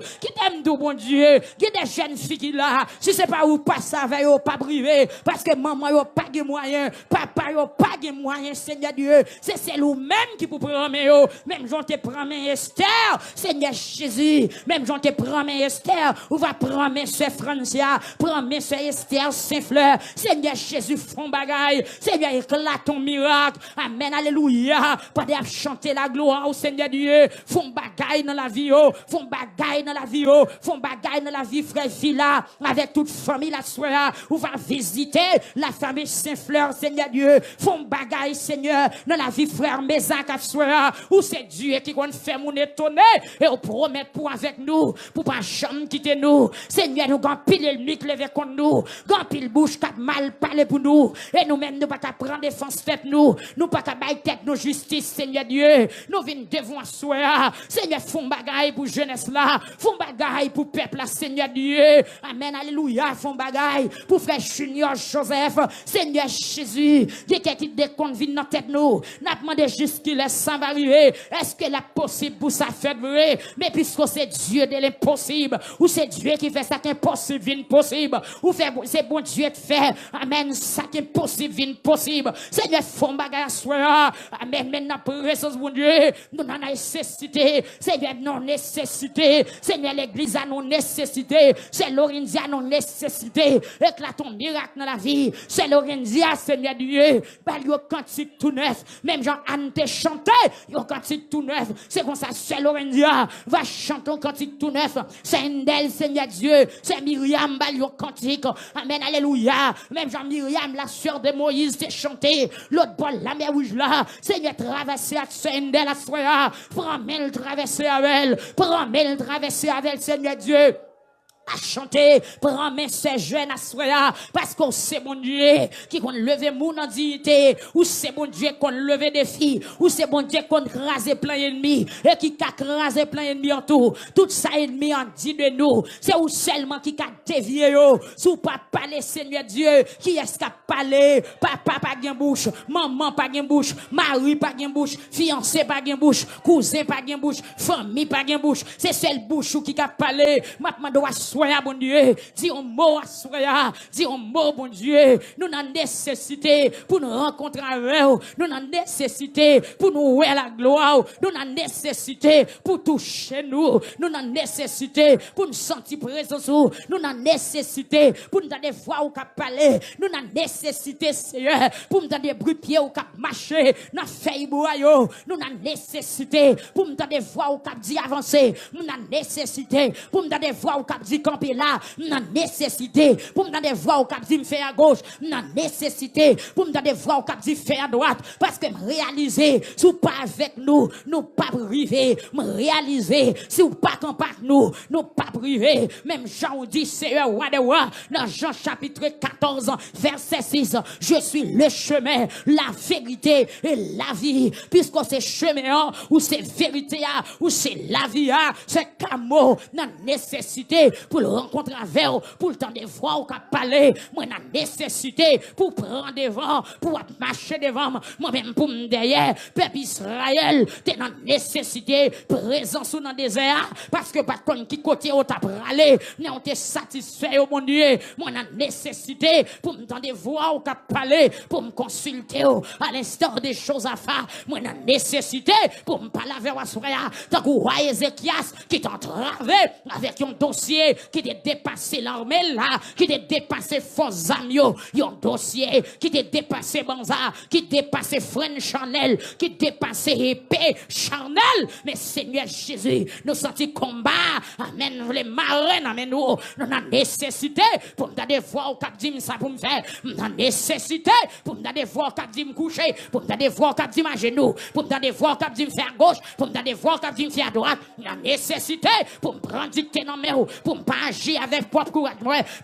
bon Dieu, qui des jeunes filles qui là, si c'est pas où passer avec eux, pas privé, parce que maman yo pas de moyens, papa yo pas de moyens Seigneur Dieu, c'est celle ou même qui pour prendre yo, même j'en te prends Esther, Seigneur Jésus, même j'en te prends Esther, ou va prendre ce Francia, prendre ce Esther Saint-Fleur, Seigneur Jésus font bagaille, Seigneur éclate ton miracle, amen, alléluia, pas de chanter la gloire au Seigneur Dieu, font bagaille dans la vie, font bagaille dans la vie, font bagaille dans la vie frère Villa, avec toute famille la soirée, ou va visiter la famille Saint-Fleur, Seigneur Dieu, font bagaille Seigneur, dans la vie frère Mézac à soirée, où c'est Dieu qui va faire mon étonner, et on promet pour avec nous, pour pas jamais quitter nous, Seigneur, nous gant pile ennemi qui levé contre nous, gant pile bouche qui mal parlé pour nous, et nous-mêmes nous pas qu'à prendre défense tête nous pas qu'à bailler tête nos justice, Seigneur Dieu, nous venons devant soi, Seigneur, font bagaille pour jeunesse là, font bagaille pour peuple là, Seigneur Dieu, amen, alléluia, font bagaille pour frère Junior Joseph, Seigneur Jésus, qui qui des comptes viennent dans tête nous, n'a demandé juste qu'il laisse sans arriver, est-ce que la possible pour ça fait vrai, mais puisque c'est Dieu de l'impossible, ou c'est Dieu qui fait ça qui est possible, vient possible, ou c'est bon Dieu de faire, amen, ça qui est possible, vient possible, Seigneur, font bagaille à soi, amen, maintenant présence bon Dieu, nous n'en avons nécessité, Seigneur, non nécessité, Seigneur, l'église a non nécessité, c'est l'Orindia non nécessité, éclate ton miracle dans la vie, c'est l'Orindia, Seigneur Dieu, bah, il y a cantique tout neuf, même Jean-Anne te chanté, il y a cantique tout neuf, c'est comme ça, c'est l'Orindia, va chanter un cantique tout neuf, c'est Endel, Seigneur Dieu, c'est Myriam, bah, il y a cantique, amen, alléluia, même Jean-Myriam, la sœur de Moïse, te chanté, l'autre bol, la mer rouge là, Seigneur, traverser à Endel, à soya, prends-moi le traverser avec elle, prends-moi le traverser avec elle, Seigneur Dieu. À chanter, prends ces jeunes à soya, parce qu'on sait bon Dieu qui qu'on lever mon en dignité, ou c'est bon Dieu qu'on lever des filles, ou c'est bon Dieu qu'on crase plein d'ennemis, et qui a crasé plein d'ennemis en tout ça ennemi en dit de nous, c'est ou seulement qui a dévié yo, sous pas parler Seigneur Dieu, qui est-ce qui a parlé, papa pas gain bouche, maman pas gain bouche, mari pas gain bouche, fiancé pas gain bouche, cousin pas gain bouche, famille pas gain bouche, c'est seul bouche qui a parlé, maintenant doit soya bon Dieu, dis un mot à soya, dis un mot bon Dieu, nous avons nécessité pour nous rencontrer avec vous, nous avons nécessité pour nous voir la gloire, nous avons nécessité pour toucher nous, nous avons nécessité pour nous sentir présence, nous avons nécessité pour nous donner voix au cap parler, nous avons nécessité Seigneur pour nous donner bruit pied au cap marcher, dans feuille boyo, nous avons nécessité pour nous donner voix au cap dit avancer, nous avons nécessité pour nous donner voix au cap dit camper là, nous avons nécessité pour nous donner voix au cap dit me faire à gauche, nous avons nécessité pour nous donner voix au cap dit faire à droite, parce que me réaliser si vous pas avec nous, nous pas privé, me réaliser si vous pas camp avec nous, nous pas privé, même Jean dit c'est roi de roi, dans Jean chapitre 14 verset 6, je suis le chemin, la vérité et la vie, puisque c'est chemin ou c'est vérité ou c'est la vie, c'est camo, dans nécessité pour pour le rencontrer avec vous, pour le temps de voir ou parler. Moi, la nécessité pour prendre devant, pour marcher devant, moi-même pour me derrière. Peuple Israël, t'es dans nécessité, présence dans le désert, parce que pas de qui côté où t'as pralé, mais on t'est satisfait, oh mon Dieu. Moi, la nécessité pour me tendre voir ou parler, pour me consulter à l'instant des choses à faire. Moi, la nécessité pour me parler avec vous, tant que roi Ézéchias qui t'entrave avec un dossier qui t'a dépassé l'armée là, qui t'a dépassé Faux Amio, un dossier qui t'a dépassé Banza, qui dépassé French Chanel, qui dépassé épée Chanel. Mais Seigneur Jésus, nous sentons combat, amen, les marins, amen, nous avons nécessité pour me donner voir au cap dit ça pour me faire, nous avons nécessité pour me donner voir au cap dit me coucher, pour me donner voir au cap dit à genoux, pour me donner voir au cap dit me faire gauche, pour me donner voir au cap dit me faire à droite, la nécessité pour me prendre dictée dans mes roues, pour me pas agir avec propre courage,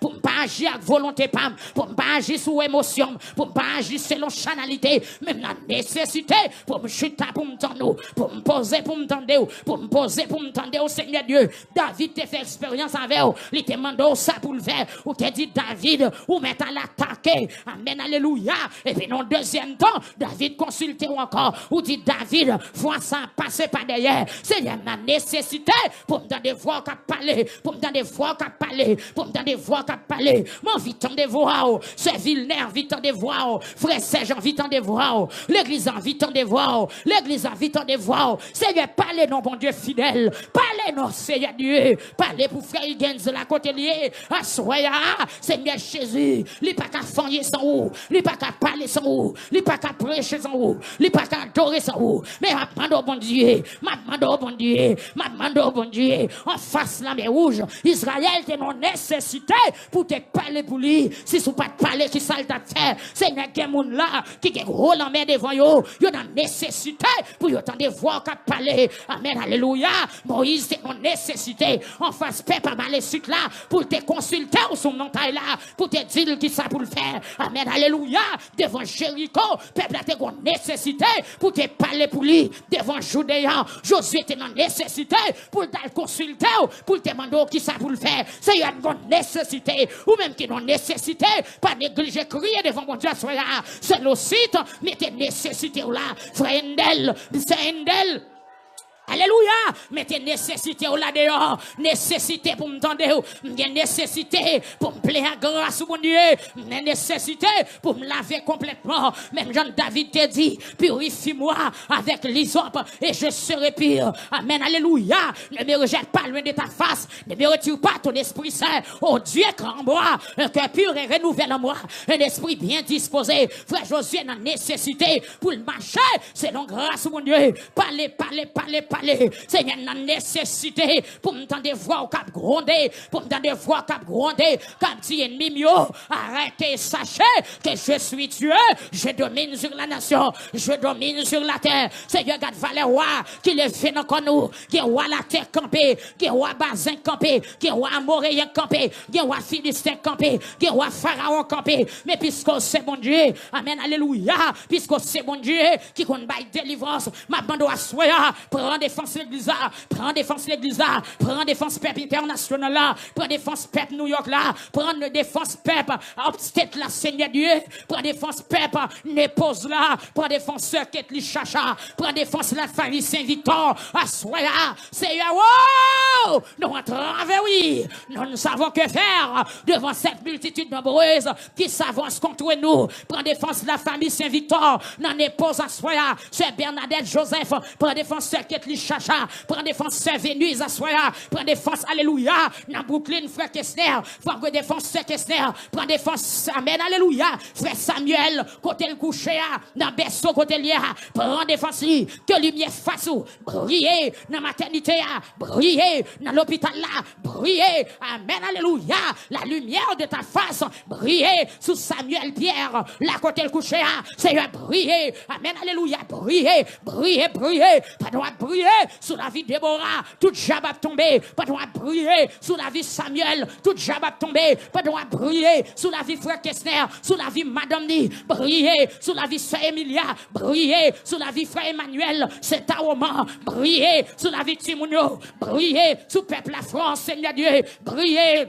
pour me pas agir avec volonté pam, pour me pas agir sous émotion, pour me pas agir selon chanalité, même la nécessité pour me chuter, pour me tendre, pour me poser, pour me tendre, pour me poser, pour me tendre au Seigneur Dieu. David t'a fait expérience avec vous, il te demandé ça pour le faire, ou te dit David, ou mettre à l'attaquer, amen, alléluia. Et puis dans le deuxième temps, David consulté encore, ou dit David, vois ça passer par derrière, c'est la nécessité pour me donner voix qu'à parler, pour me donner voix qu'à parler, pour me donner voix qu'à parler. Mon vite en de voix, c'est Villeneuve vite en de voix, frère Serge en vite en de voix, l'église en vite en de voix, l'église en vite en de voix. Seigneur, parlez non, bon Dieu fidèle, parlez non, Seigneur Dieu, parlez pour frère Higgins la côté lié, assoya, Seigneur Jésus, il n'est pas qu'à fanyer sans vous, il n'est pas qu'à parler sans vous, il n'est pas qu'à prêcher sans vous, il n'est pas qu'à adorer sans vous, mais ma demande au bon Dieu, ma demande au bon Dieu, ma demande au bon Dieu, en face la mer rouge, Israël t'es non nécessité pour te parler pour lui, si vous pas parler qui sale ta terre, Seigneur, il y a moun là, qui est gros en mer devant yo, il y a nécessité pour y entendre voir qu'à parler, amen, alléluia, Moïse t'es non nécessité, en face peuple à les suite là, pour te consulter ou son montagne là, pour te dire qui ça pour le faire, amen, alléluia, devant Jéricho, peuple a t'es non nécessité pour te parler pour lui, devant Judéen, Josué t'es non nécessité pour te consulter, pour te demander qui ça pour le faire, c'est une nécessité, ou même qui non nécessité, pas négliger crier devant mon Dieu, c'est le site, mais t'es nécessité là, frère Endel, c'est Endel. Alléluia, mettez nécessité au là dehors, nécessité pour me tendre, nécessité pour me plaire à grâce mon Dieu, nécessité pour me laver complètement. Même Jean David te dit, purifie-moi avec l'hysope et je serai pur. Amen, alléluia. Ne me rejette pas loin de ta face, ne me retire pas ton esprit saint. Oh Dieu, crée en moi un cœur pur et renouvelle en moi un esprit bien disposé. Frère Josué n'a nécessité pour le marcher, selon grâce mon Dieu. Parlez. Seigneur, la nécessité pour me tendre voix au cap gronder, pour me tendre voix au cap gronder, comme dit ennemi mio, arrêtez, sachez que je suis Dieu, je domine sur la nation, je domine sur la terre. Seigneur, garde Valéroy, qui le fait dans nous, qui est roi la terre campée, qui est roi Bazin campé, qui est roi Amoréen campé, qui est roi Philistin campé, qui est roi Pharaon campé, mais puisque c'est bon Dieu, amen, alléluia, puisque c'est bon Dieu, qui compte bail délivrance, ma bande à soya, prends défense l'église là, prends défense l'église là, prends défense peuple international là, prends défense peuple New York là, prends défense peuple Upstate là, Seigneur Dieu, prends défense peuple Népose là, prends défense sœur Ketli Chacha, prends défense la famille Saint-Victor, Assoya, Seigneur, wow! Nous entrons, oui, nous ne savons que faire devant cette multitude nombreuse qui s'avance contre nous, prends défense la famille Saint-Victor, non Népose, Assoya, sœur Bernadette Joseph, prends défense sœur Ketli Chacha, prends défense sœur Vénus, Assoya, prends défense, alléluia, dans Brooklyn, frère Kessner, prends défense sœur Kessner, prends défense, amen, alléluia, frère Samuel, côté le couché, dans berceau, côté lié, prends défense, que lumière fasse, briller, dans maternité, briller, dans l'hôpital là, briller, amen, alléluia, la lumière de ta face, briller, sous Samuel Pierre, là côté le couché, Seigneur, briller, amen, alléluia, briller, pas droit briller, briller sur la vie de Déborah, tout diable a tombé, pendant à briller sur la vie de Samuel, tout diable a tombé, pendant à briller sur la vie de frère Kessner, sur la vie de Madame Ni, briller sur la vie de Sœur Emilia, briller sur la vie de frère Emmanuel, c'est un moment, briller sur la vie de Timounio, briller sur le peuple la France, Seigneur Dieu, briller.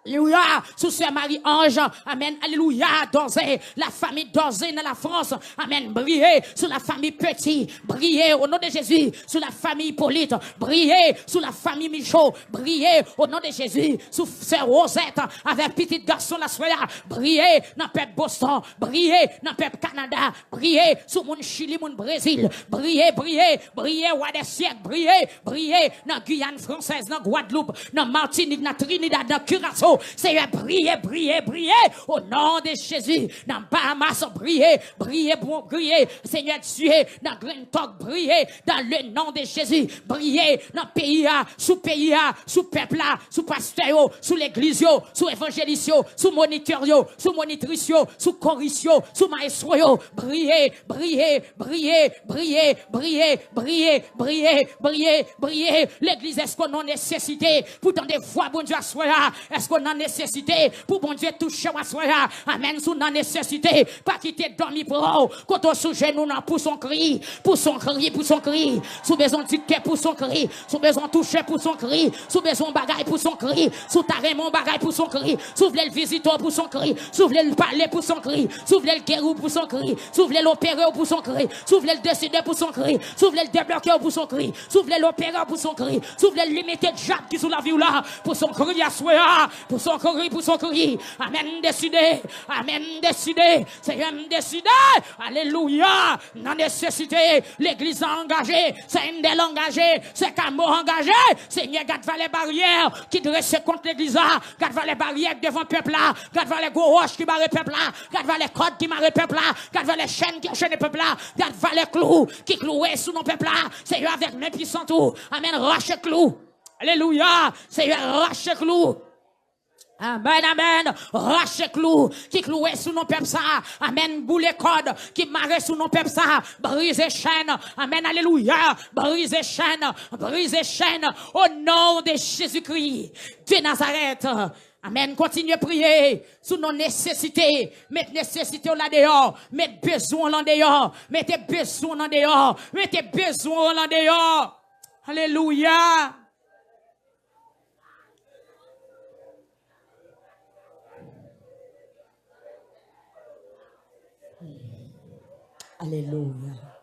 Alléluia, sous Sœur Marie-Ange, amen, alléluia, Dozé, la famille Dozé dans la France, amen, briller sur la famille Petit, briller au nom de Jésus, sur la famille Hippolyte, briller sur la famille Michaud, briller au nom de Jésus, sous Sœur Rosette, avec petit garçon la soya, briller dans le peuple Boston, briller dans le peuple Canada, briller sur mon Chili, mon Brésil, briller, briller, briller, roi des siècles, briller, briller dans Guyane française, dans Guadeloupe, dans Martinique, dans Trinidad, dans Curaçao, Seigneur, briller, briller, briller, au nom de Jésus, dans Bahamas, briller, briller, briller, Seigneur Dieu, dans Green Talk, briller, dans le nom de Jésus, briller, dans pays, sous peuple, sous pasteur, sous l'église, sous évangéliste, sous moniteur, sous monitrice, sous choriste, sous maestro, briller, briller, briller, briller, briller, briller, briller, briller, briller, l'église, est-ce qu'on a nécessité, pour tant de fois, bon Dieu, est-ce qu'on a nécessité pour bon Dieu toucher à soi. Amen. Sous la nécessité, pas quitter dormir pour quand on sous genou pour son cri, pour son cri, pour son cri. Sous besoin de ticket pour son cri, sous besoin de toucher pour son cri, sous besoin de bagaille pour son cri, sous taré mon bagaille pour son cri, sous le visiteur pour son cri, sous le parler pour son cri, sous le guérou pour son cri, sous le l'opérer pour son cri, sous le décider pour son cri, sous le débloquer pour son cri, sous le l'opérer pour son cri, sous le limiter de Jacques qui sous la vie là pour son cri à soi. Pour son cri, pour son cri. Amen, décidé. Amen, décidé. Seigneur, décidé. Alléluia. Non nécessité. L'église a engagé. C'est une d'elle engagée. C'est Camo engagé. Seigneur, garde les barrières qui dressent contre l'église. Garde les barrières devant le peuple là. Garde les gros roches qui barrent le peuple là. Garde les cordes qui marrent le peuple là. Garde les chaînes qui enchaînent le peuple là. Garde les clous qui clouaient sous nos peuples là. Seigneur, avec mes puissants tout. Amen, roche clou. Alléluia. Seigneur, roche clou. Amen, amen. Roche clou qui clouait sous nos peuples ça. Amen. Boule code qui marrait sous nos peuples ça. Brise chaîne. Amen. Alléluia. Brise chaîne. Brise chaîne. Au nom de Jésus-Christ de Nazareth. Amen. Continuez à prier sous nos nécessités. Mettez nécessité là dehors. Mettez besoin là dehors. Mettez besoin là dehors. Mettez besoin là dehors. Alléluia. Alléluia.